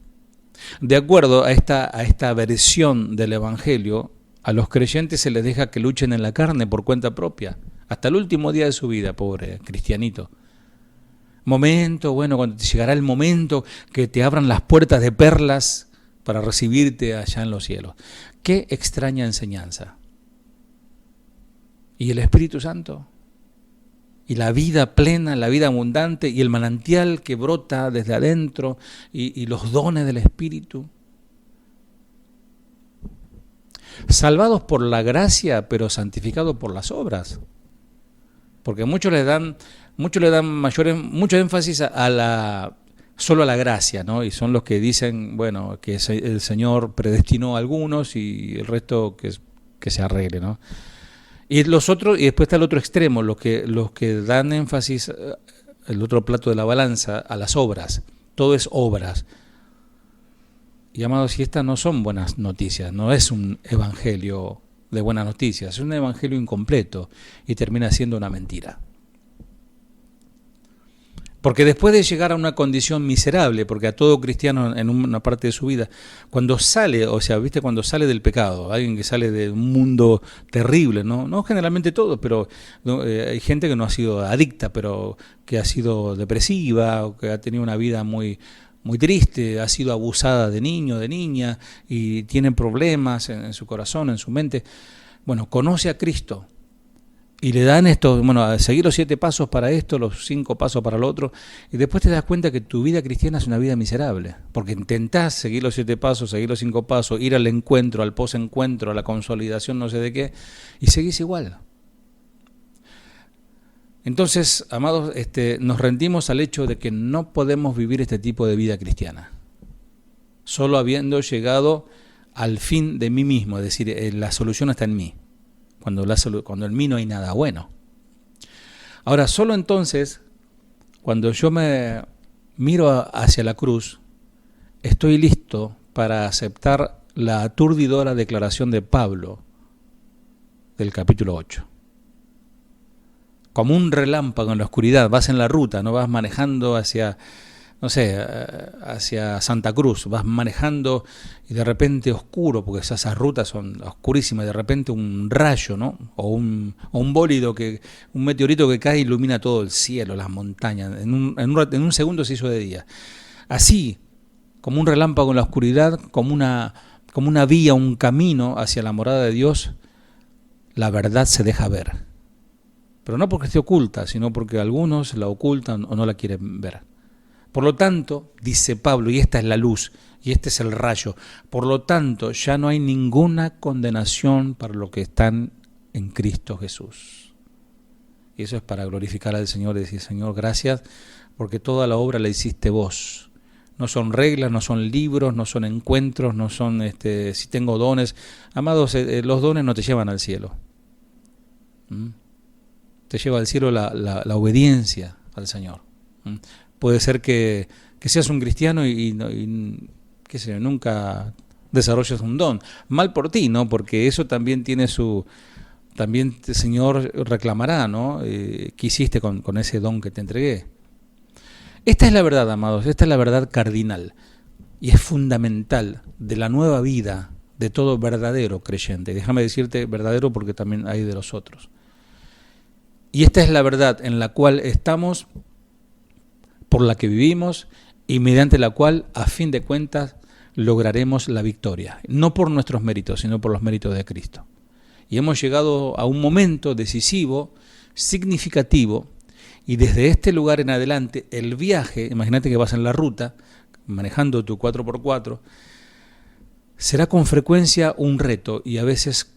De acuerdo a esta versión del evangelio, a los creyentes se les deja que luchen en la carne por cuenta propia, hasta el último día de su vida, pobre cristianito. Momento, bueno, cuando te llegará el momento que te abran las puertas de perlas para recibirte allá en los cielos. Qué extraña enseñanza. ¿Y el Espíritu Santo? ¿Y la vida plena, la vida abundante, y el manantial que brota desde adentro, y los dones del Espíritu? Salvados por la gracia, pero santificados por las obras. Porque muchos le dan mucho énfasis solo a la gracia, ¿no? Y son los que dicen, bueno, que el Señor predestinó a algunos y el resto que se arregle, ¿no? Y los otros, y después está el otro extremo, los que dan énfasis, el otro plato de la balanza, a las obras. Todo es obras. Y amados, y estas no son buenas noticias, no es un evangelio de buenas noticias, es un evangelio incompleto y termina siendo una mentira. Porque después de llegar a una condición miserable, porque a todo cristiano en una parte de su vida, cuando sale, o sea, ¿viste? Cuando sale del pecado, alguien que sale de un mundo terrible, no generalmente todo, pero hay gente que no ha sido adicta, pero que ha sido depresiva, o que ha tenido una vida muy triste, ha sido abusada de niño, de niña, y tiene problemas en su corazón, en su mente. Bueno, conoce a Cristo y le dan esto, bueno, a seguir los 7 pasos para esto, los 5 pasos para lo otro, y después te das cuenta que tu vida cristiana es una vida miserable, porque intentás seguir los 7 pasos, seguir los 5 pasos, ir al encuentro, al posencuentro, a la consolidación, no sé de qué, y seguís igual. Entonces, amados, nos rendimos al hecho de que no podemos vivir este tipo de vida cristiana, solo habiendo llegado al fin de mí mismo, es decir, la solución está en mí, cuando en mí no hay nada bueno. Ahora, solo entonces, cuando yo me miro hacia la cruz, estoy listo para aceptar la aturdidora declaración de Pablo del capítulo 8. Como un relámpago en la oscuridad, vas en la ruta, no vas manejando hacia no sé, hacia Santa Cruz, vas manejando y de repente oscuro, porque esas rutas son oscurísimas, de repente un rayo, ¿no? O un bólido, un meteorito que cae e ilumina todo el cielo, las montañas, en un segundo se hizo de día. Así, como un relámpago en la oscuridad, como una vía, un camino hacia la morada de Dios, la verdad se deja ver. Pero no porque esté oculta, sino porque algunos la ocultan o no la quieren ver. Por lo tanto, dice Pablo, y esta es la luz, y este es el rayo, por lo tanto ya no hay ninguna condenación para los que están en Cristo Jesús. Y eso es para glorificar al Señor y decir, Señor, gracias, porque toda la obra la hiciste vos. No son reglas, no son libros, no son encuentros, no son si tengo dones. Amados, los dones no te llevan al cielo. Te lleva al cielo la obediencia al Señor. Puede ser que seas un cristiano y qué sé yo, nunca desarrolles un don. Mal por ti, ¿no? Porque eso también tiene también el Señor reclamará, ¿no? ¿Qué hiciste con ese don que te entregué? Esta es la verdad, amados, esta es la verdad cardinal y es fundamental de la nueva vida de todo verdadero creyente. Déjame decirte verdadero porque también hay de los otros. Y esta es la verdad en la cual estamos, por la que vivimos y mediante la cual, a fin de cuentas, lograremos la victoria. No por nuestros méritos, sino por los méritos de Cristo. Y hemos llegado a un momento decisivo, significativo, y desde este lugar en adelante, el viaje, imagínate que vas en la ruta, manejando tu 4x4, será con frecuencia un reto y a veces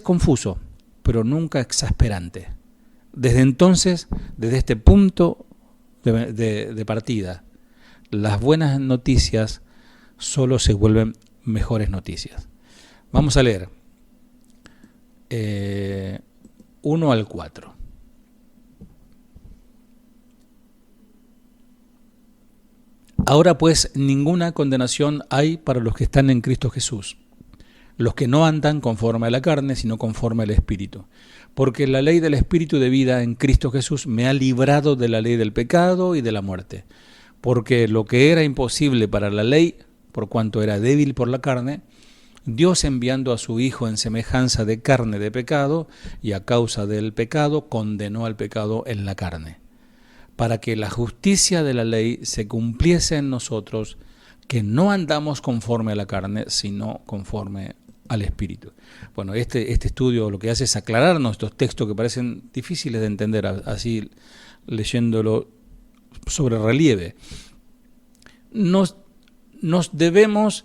confuso, pero nunca exasperante. Desde entonces, desde este punto de partida, las buenas noticias solo se vuelven mejores noticias. Vamos a leer 1 al 4. Ahora pues ninguna condenación hay para los que están en Cristo Jesús, los que no andan conforme a la carne, sino conforme al Espíritu. Porque la ley del Espíritu de vida en Cristo Jesús me ha librado de la ley del pecado y de la muerte. Porque lo que era imposible para la ley, por cuanto era débil por la carne, Dios enviando a su Hijo en semejanza de carne de pecado, y a causa del pecado condenó al pecado en la carne, para que la justicia de la ley se cumpliese en nosotros, que no andamos conforme a la carne, sino conforme al Espíritu. Bueno, este estudio lo que hace es aclararnos estos textos que parecen difíciles de entender, así leyéndolo sobre relieve. No debemos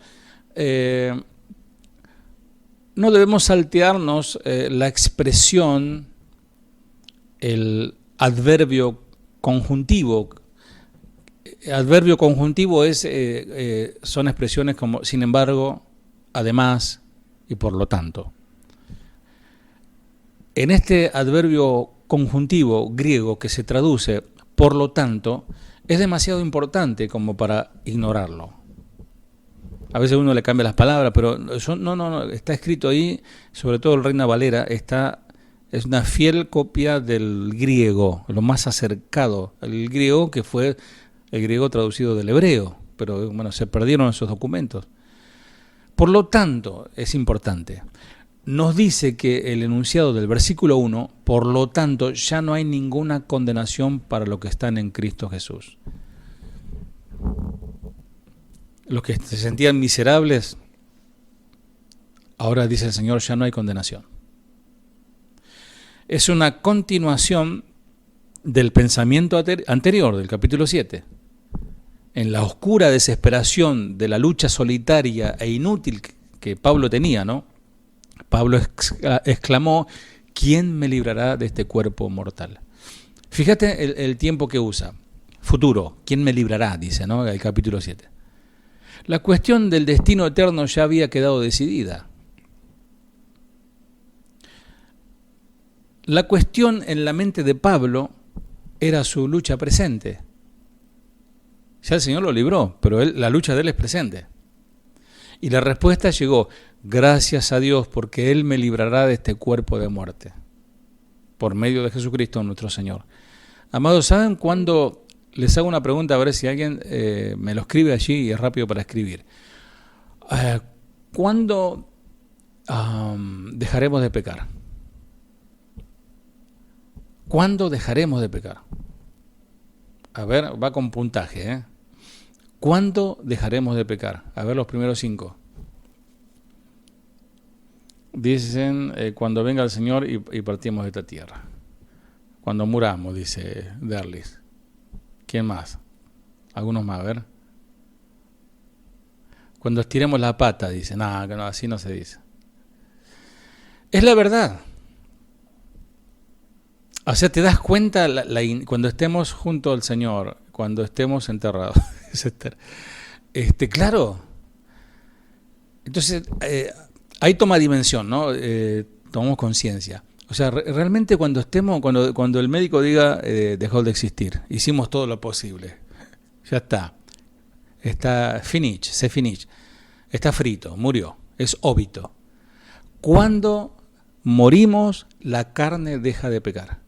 saltearnos la expresión, el adverbio conjuntivo. Adverbio conjuntivo son expresiones como sin embargo, además y por lo tanto. En este adverbio conjuntivo griego que se traduce por lo tanto, es demasiado importante como para ignorarlo. A veces uno le cambia las palabras, pero eso no, está escrito ahí, sobre todo el Reina Valera, es una fiel copia del griego, lo más acercado al griego, que fue el griego traducido del hebreo, pero bueno, se perdieron esos documentos. Por lo tanto, es importante. Nos dice que el enunciado del versículo 1, por lo tanto, ya no hay ninguna condenación para los que están en Cristo Jesús. Los que se sentían miserables, ahora dice el Señor, ya no hay condenación. Es una continuación del pensamiento anterior, del capítulo 7. En la oscura desesperación de la lucha solitaria e inútil que Pablo tenía, ¿no? Pablo exclamó, ¿quién me librará de este cuerpo mortal? Fíjate el tiempo que usa. Futuro, ¿quién me librará? Dice, ¿no? El capítulo 7. La cuestión del destino eterno ya había quedado decidida. La cuestión en la mente de Pablo era su lucha presente. Ya el Señor lo libró, pero la lucha de él es presente. Y la respuesta llegó, gracias a Dios, porque Él me librará de este cuerpo de muerte, por medio de Jesucristo nuestro Señor. Amados, ¿saben cuándo les hago una pregunta a ver si alguien me lo escribe allí y es rápido para escribir. ¿Cuándo dejaremos de pecar? ¿Cuándo dejaremos de pecar? A ver, va con puntaje, ¿eh? ¿Cuándo dejaremos de pecar? A ver los primeros 5. Dicen, cuando venga el Señor y partimos de esta tierra. Cuando muramos, dice Derlis. ¿Quién más? Algunos más, a ver. Cuando estiremos la pata, dice. No, así no se dice. Es la verdad. O sea, te das cuenta cuando estemos junto al Señor, cuando estemos enterrados. Claro. Entonces, ahí toma dimensión, ¿no? Tomamos conciencia. O sea, realmente cuando estemos, cuando el médico diga dejó de existir, hicimos todo lo posible, ya está finish, está frito, murió, es óbito. Cuando morimos, la carne deja de pecar.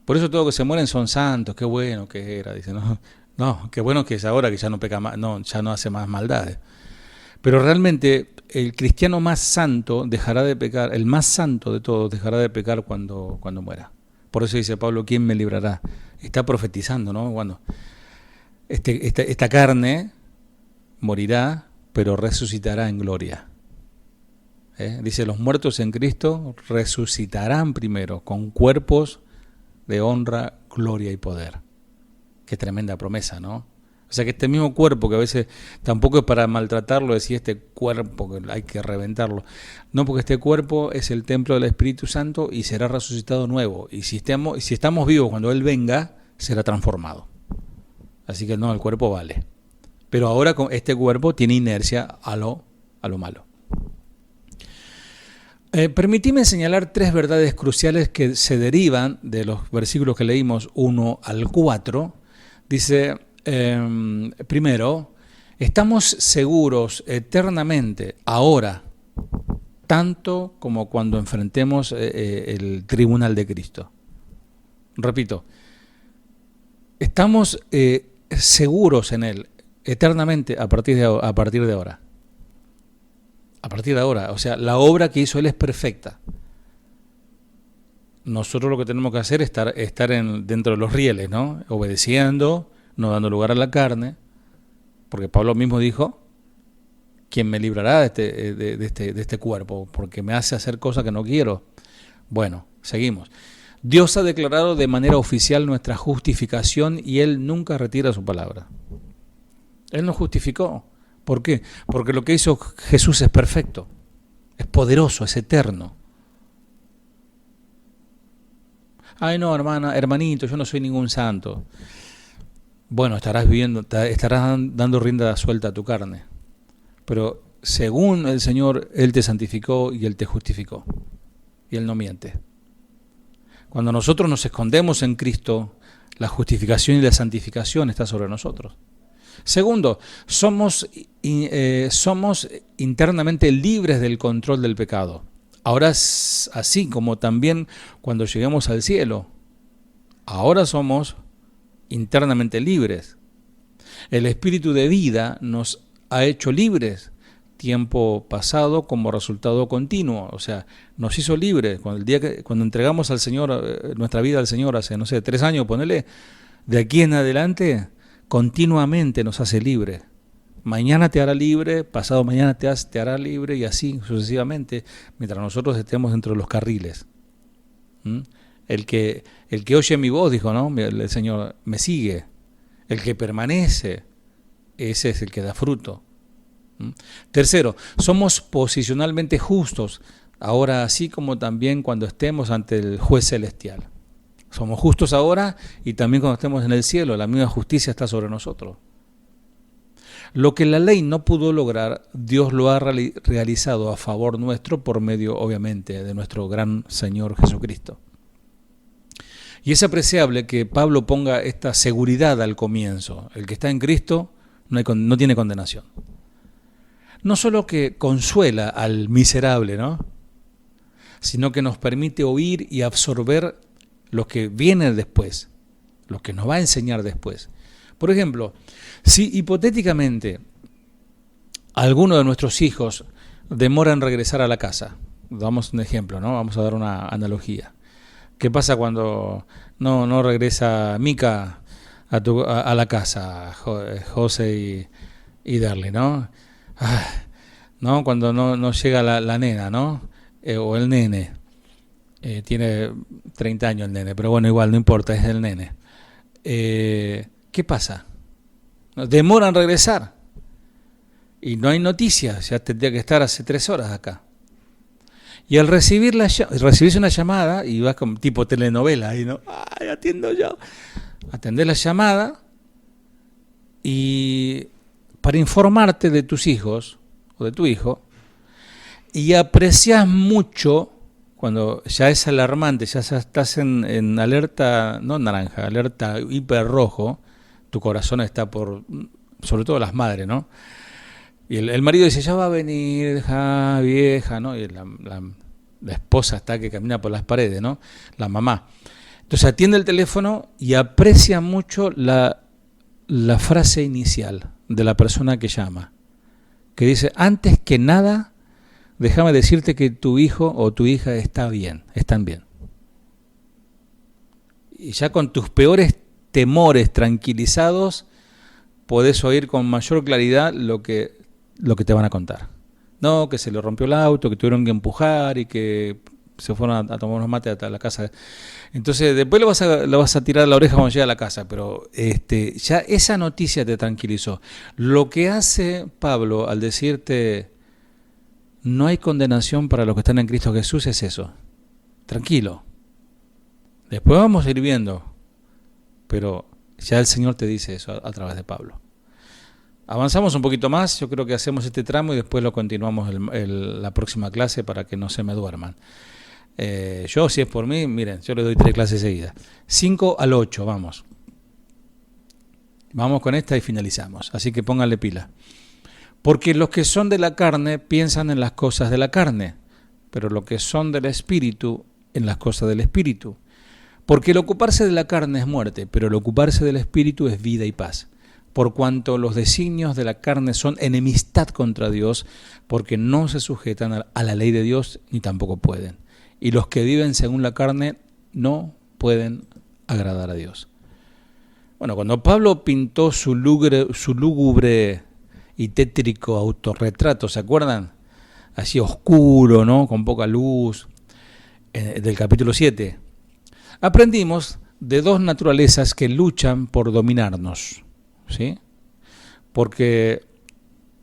Por eso todos los que se mueren son santos, qué bueno que era, dice, no, qué bueno que es ahora que ya no peca más, ya no hace más maldades. Pero realmente el cristiano más santo dejará de pecar, el más santo de todos dejará de pecar cuando muera. Por eso dice Pablo, ¿quién me librará? Está profetizando, ¿no? Cuando esta carne morirá, pero resucitará en gloria. Dice, los muertos en Cristo resucitarán primero con cuerpos de honra, gloria y poder. Qué tremenda promesa, ¿no? O sea que este mismo cuerpo, que a veces tampoco es para maltratarlo, decir este cuerpo que hay que reventarlo. No, porque este cuerpo es el templo del Espíritu Santo y será resucitado nuevo. Y si estamos vivos cuando Él venga, será transformado. Así que no, el cuerpo vale. Pero ahora este cuerpo tiene inercia a lo malo. Permitime señalar 3 verdades cruciales que se derivan de los versículos que leímos 1 al 4. Dice... primero, estamos seguros eternamente, ahora, tanto como cuando enfrentemos el tribunal de Cristo. Repito, estamos seguros en Él eternamente a partir de ahora. A partir de ahora, o sea, la obra que hizo Él es perfecta. Nosotros lo que tenemos que hacer es estar dentro de los rieles, ¿no? Obedeciendo, no dando lugar a la carne, porque Pablo mismo dijo, ¿quién me librará de este cuerpo? Porque me hace hacer cosas que no quiero. Bueno, seguimos. Dios ha declarado de manera oficial nuestra justificación y Él nunca retira su palabra. Él nos justificó. ¿Por qué? Porque lo que hizo Jesús es perfecto, es poderoso, es eterno. Ay no, hermanito, yo no soy ningún santo. Bueno, estarás dando rienda suelta a tu carne. Pero según el Señor, Él te santificó y Él te justificó. Y Él no miente. Cuando nosotros nos escondemos en Cristo, la justificación y la santificación está sobre nosotros. Segundo, somos internamente libres del control del pecado. Ahora es así como también cuando lleguemos al cielo. Ahora somos internamente libres. El espíritu de vida nos ha hecho libres tiempo pasado como resultado continuo, o sea, nos hizo libres. Cuando entregamos al Señor nuestra vida al Señor hace, 3 años, ponele, de aquí en adelante continuamente nos hace libres. Mañana te hará libre, pasado mañana te hará libre y así sucesivamente, mientras nosotros estemos dentro de los carriles. El que oye mi voz, dijo, ¿no? El Señor me sigue. El que permanece, ese es el que da fruto. Tercero, somos posicionalmente justos, ahora así como también cuando estemos ante el juez celestial. Somos justos ahora y también cuando estemos en el cielo, la misma justicia está sobre nosotros. Lo que la ley no pudo lograr, Dios lo ha realizado a favor nuestro por medio, obviamente, de nuestro gran Señor Jesucristo. Y es apreciable que Pablo ponga esta seguridad al comienzo. El que está en Cristo no tiene condenación. No solo que consuela al miserable, ¿no? Sino que nos permite oír y absorber lo que viene después, lo que nos va a enseñar después. Por ejemplo, si hipotéticamente alguno de nuestros hijos demora en regresar a la casa, damos un ejemplo, ¿no? Vamos a dar una analogía. ¿Qué pasa cuando no regresa Mica a la casa, José y Darly, ¿no? ¿No? Cuando no llega la nena, ¿no? O el nene. Tiene 30 años el nene, pero bueno, igual, no importa, es el nene. ¿Qué pasa? Demora en regresar. Y no hay noticias, ya tendría que estar hace 3 horas acá. Y al recibirse una llamada, y vas como tipo telenovela, y no, ¡ay, atiendo yo! Atendés la llamada, y para informarte de tus hijos, o de tu hijo, y aprecias mucho, cuando ya es alarmante, ya estás en alerta, no naranja, alerta hiperrojo, tu corazón está sobre todo las madres, ¿no? Y el marido dice, ya va a venir, vieja, ¿no? Y la esposa está que camina por las paredes, ¿no? La mamá. Entonces atiende el teléfono y aprecia mucho la frase inicial de la persona que llama, que dice, antes que nada, déjame decirte que tu hijo o tu hija están bien. Y ya con tus peores temores tranquilizados, podés oír con mayor claridad lo que te van a contar. No, que se le rompió el auto, que tuvieron que empujar y que se fueron a tomar unos mates hasta la casa. Entonces, después le vas a tirar la oreja cuando llega a la casa, pero ya esa noticia te tranquilizó. Lo que hace Pablo al decirte, no hay condenación para los que están en Cristo Jesús, es eso. Tranquilo. Después vamos a ir viendo, pero ya el Señor te dice eso a través de Pablo. Avanzamos un poquito más, yo creo que hacemos este tramo y después lo continuamos la próxima clase para que no se me duerman. Yo, si es por mí, miren, yo le doy 3 clases seguidas. 5 al 8, vamos. Vamos con esta y finalizamos, así que pónganle pila. Porque los que son de la carne piensan en las cosas de la carne, pero los que son del Espíritu, en las cosas del Espíritu. Porque el ocuparse de la carne es muerte, pero el ocuparse del Espíritu es vida y paz. Por cuanto los designios de la carne son enemistad contra Dios, porque no se sujetan a la ley de Dios, ni tampoco pueden. Y los que viven según la carne no pueden agradar a Dios. Bueno, cuando Pablo pintó su lúgubre y tétrico autorretrato, ¿se acuerdan? Así oscuro, ¿no? Con poca luz, del capítulo 7. Aprendimos de 2 naturalezas que luchan por dominarnos, ¿sí? Porque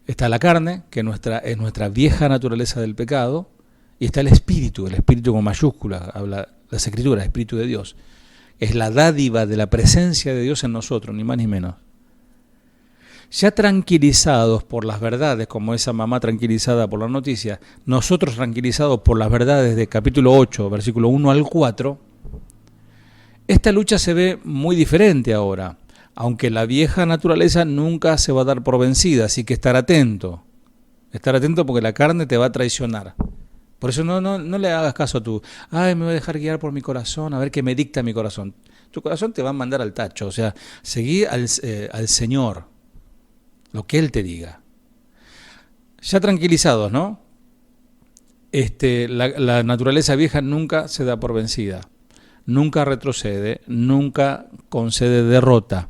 está la carne, que es nuestra vieja naturaleza del pecado, y está el espíritu con mayúscula, habla las Escrituras, Espíritu de Dios. Es la dádiva de la presencia de Dios en nosotros, ni más ni menos. Ya tranquilizados por las verdades, como esa mamá tranquilizada por la noticia, nosotros tranquilizados por las verdades de capítulo 8, versículo 1 al 4, esta lucha se ve muy diferente ahora, aunque la vieja naturaleza nunca se va a dar por vencida, así que estar atento porque la carne te va a traicionar. Por eso no le hagas caso a me voy a dejar guiar por mi corazón, a ver qué me dicta mi corazón. Tu corazón te va a mandar al tacho, o sea, seguí al Señor, lo que Él te diga. Ya tranquilizados, ¿no? La naturaleza vieja nunca se da por vencida, nunca retrocede, nunca concede derrota.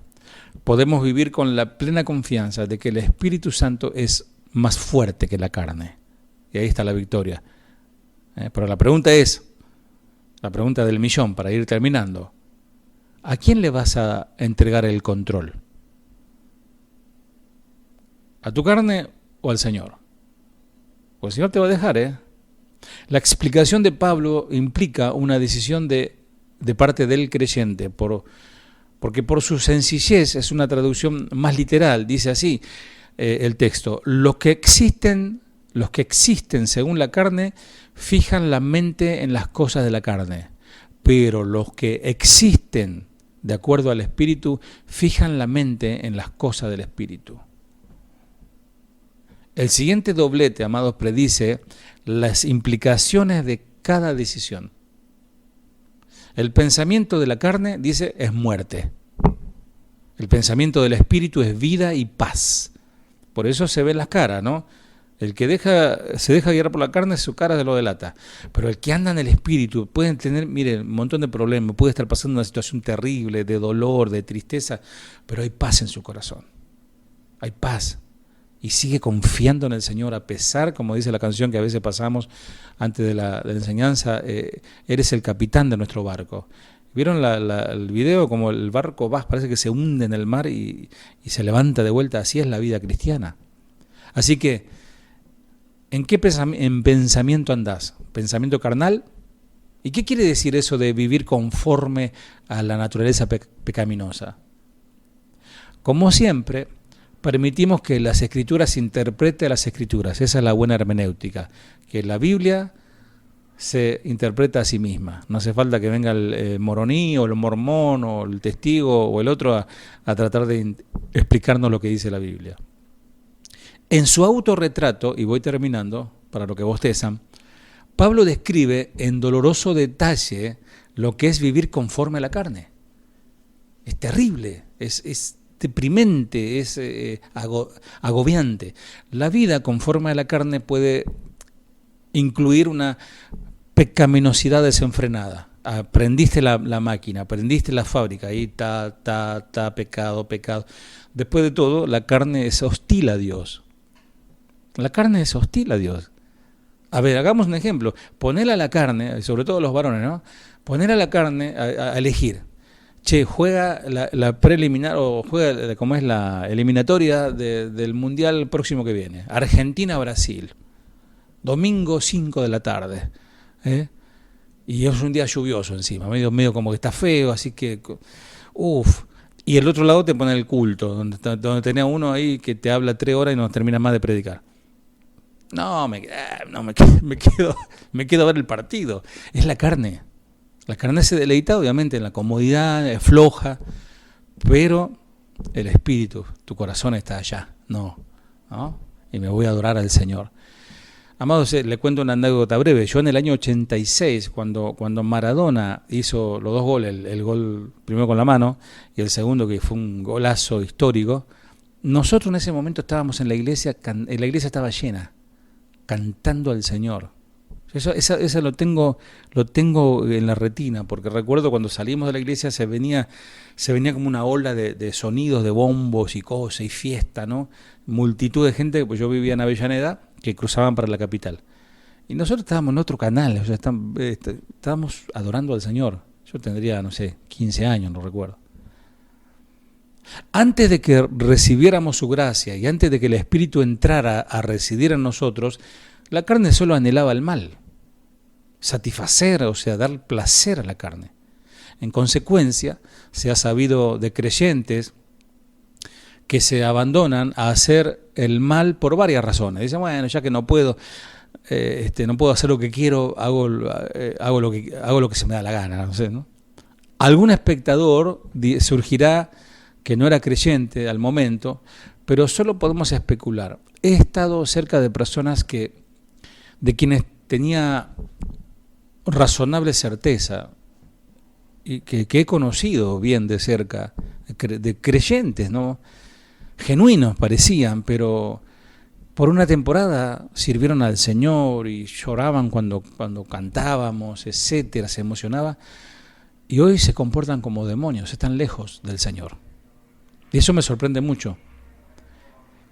Podemos vivir con la plena confianza de que el Espíritu Santo es más fuerte que la carne. Y ahí está la victoria. Pero la pregunta del millón, para ir terminando, ¿a quién le vas a entregar el control? ¿A tu carne o al Señor? Pues el Señor te va a dejar, La explicación de Pablo implica una decisión de parte del creyente, porque por su sencillez es una traducción más literal, dice así el texto: los que existen según la carne fijan la mente en las cosas de la carne, pero los que existen de acuerdo al Espíritu fijan la mente en las cosas del Espíritu. El siguiente doblete, amados, predice las implicaciones de cada decisión. El pensamiento de la carne, dice, es muerte. El pensamiento del Espíritu es vida y paz. Por eso se ve en las caras, ¿no? El que se deja guiar por la carne, su cara se lo delata. Pero el que anda en el Espíritu puede tener, mire, un montón de problemas, puede estar pasando una situación terrible, de dolor, de tristeza, pero hay paz en su corazón. Hay paz. Y sigue confiando en el Señor a pesar, como dice la canción que a veces pasamos antes de la enseñanza, eres el capitán de nuestro barco. ¿Vieron el video? Como el barco parece que se hunde en el mar y se levanta de vuelta. Así es la vida cristiana. Así que, ¿en qué pensamiento andás? ¿Pensamiento carnal? ¿Y qué quiere decir eso de vivir conforme a la naturaleza pecaminosa? Como siempre, permitimos que las Escrituras interpreten las Escrituras. Esa es la buena hermenéutica. Que la Biblia se interpreta a sí misma. No hace falta que venga el moroní o el mormón o el testigo o el otro a tratar de explicarnos lo que dice la Biblia. En su autorretrato, y voy terminando para lo que bostezan, Pablo describe en doloroso detalle lo que es vivir conforme a la carne. Es terrible, es deprimente, es agobiante. La vida conforme a la carne puede incluir una pecaminosidad desenfrenada. Aprendiste la máquina, aprendiste la fábrica, ahí pecado. Después de todo, la carne es hostil a Dios. La carne es hostil a Dios. A ver, hagamos un ejemplo. Poner a la carne, sobre todo los varones, ¿no? Poner a la carne a elegir. Che, juega la preliminar o juega como es la eliminatoria del Mundial próximo que viene. Argentina-Brasil. Domingo 5 de la tarde. Y es un día lluvioso encima, medio como que está feo, así que y el otro lado te pone el culto, donde tenía uno ahí que te habla 3 horas y no termina más de predicar. Me quedo a ver el partido. Es la carne. La carne se deleita obviamente en la comodidad, es floja, pero el espíritu, tu corazón está allá. No. Y me voy a adorar al Señor. Amados, le cuento una anécdota breve. Yo en el año 86, cuando Maradona hizo los 2 goles, el gol primero con la mano y el segundo que fue un golazo histórico, nosotros en ese momento estábamos en la iglesia estaba llena, cantando al Señor. Eso lo tengo en la retina, porque recuerdo cuando salimos de la iglesia se venía como una ola de sonidos, de bombos y cosas y fiesta, ¿no? Multitud de gente, pues yo vivía en Avellaneda, que cruzaban para la capital. Y nosotros estábamos en otro canal, o sea, estábamos adorando al Señor. Yo tendría, 15 años, no recuerdo. Antes de que recibiéramos su gracia y antes de que el Espíritu entrara a residir en nosotros, la carne solo anhelaba el mal, satisfacer, o sea, dar placer a la carne. En consecuencia, se ha sabido de creyentes que se abandonan a hacer el mal por varias razones. Dicen, bueno, ya que no puedo hacer lo que quiero, hago lo que se me da la gana, ¿no? Algún espectador surgirá que no era creyente al momento, pero solo podemos especular. He estado cerca de personas de quienes tenía razonable certeza y que he conocido bien de cerca, de creyentes, ¿no? Genuinos parecían, pero por una temporada sirvieron al Señor y lloraban cuando cantábamos, etcétera, se emocionaba, y hoy se comportan como demonios, están lejos del Señor. Y eso me sorprende mucho.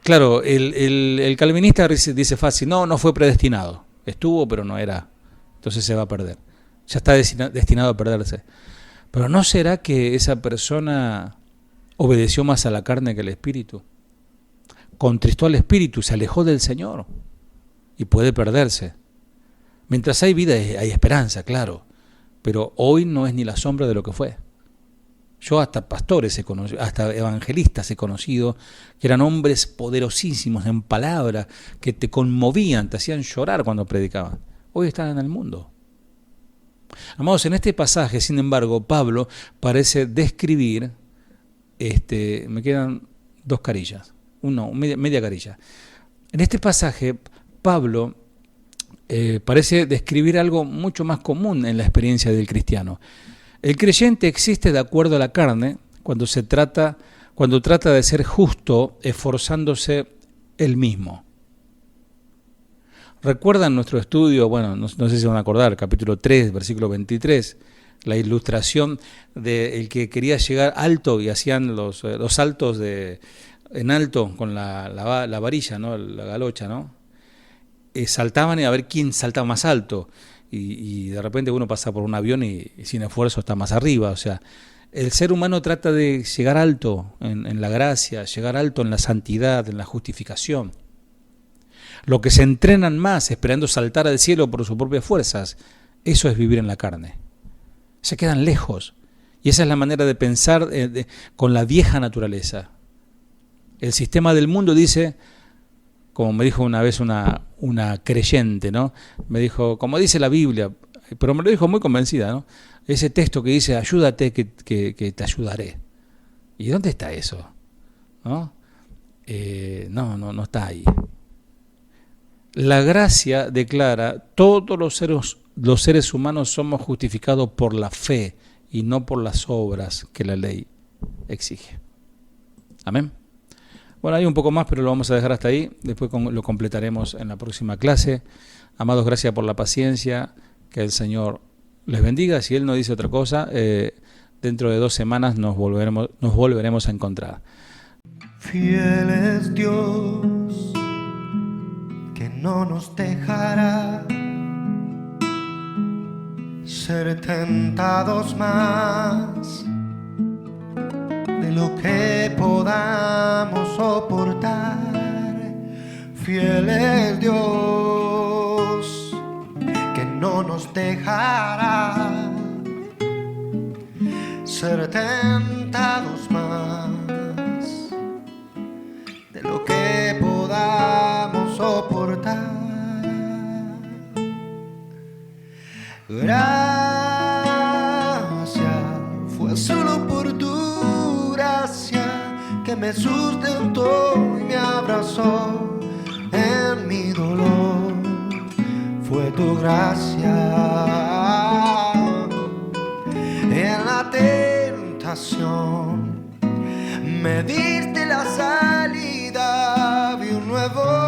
Claro, el calvinista dice fácil, no fue predestinado, estuvo pero no era, entonces se va a perder, ya está destinado a perderse. Pero ¿no será que esa persona obedeció más a la carne que al Espíritu? Contristó al Espíritu, se alejó del Señor y puede perderse. Mientras hay vida hay esperanza, claro, pero hoy no es ni la sombra de lo que fue. Yo hasta pastores he conocido, hasta evangelistas he conocido, que eran hombres poderosísimos en palabra, que te conmovían, te hacían llorar cuando predicaban. Hoy están en el mundo. Amados, en este pasaje, sin embargo, Pablo parece describir, me quedan 2 carillas, media carilla. En este pasaje, Pablo parece describir algo mucho más común en la experiencia del cristiano. El creyente existe de acuerdo a la carne cuando se trata cuando trata de ser justo esforzándose él mismo. ¿Recuerdan nuestro estudio? Bueno, no sé si se van a acordar, capítulo 3, versículo 23, la ilustración del que quería llegar alto y hacían los saltos en alto con la varilla, ¿no? La galocha, ¿no? Saltaban a ver quién saltaba más alto. Y de repente uno pasa por un avión y sin esfuerzo está más arriba. O sea, el ser humano trata de llegar alto en la gracia, llegar alto en la santidad, en la justificación. Los que se entrenan más esperando saltar al cielo por sus propias fuerzas, eso es vivir en la carne. Se quedan lejos. Y esa es la manera de pensar con la vieja naturaleza. El sistema del mundo dice, como me dijo una vez una creyente, ¿no? Me dijo, como dice la Biblia, pero me lo dijo muy convencida, ¿no? Ese texto que dice, ayúdate que te ayudaré. ¿Y dónde está eso? ¿No? No está ahí. La gracia declara, todos los seres humanos somos justificados por la fe y no por las obras que la ley exige. Amén. Bueno, hay un poco más, pero lo vamos a dejar hasta ahí. Después lo completaremos en la próxima clase. Amados, gracias por la paciencia. Que el Señor les bendiga. Si Él no dice otra cosa, dentro de 2 semanas nos volveremos a encontrar. Fiel es Dios, que no nos dejará ser tentados más de lo que podamos soportar. Fiel es Dios, que no nos dejará ser tentados más de lo que podamos soportar. Gracias, fue solo por tu gracia que me sustentó y me abrazó en mi dolor. Fue tu gracia en la tentación, me diste la salida, vi un nuevo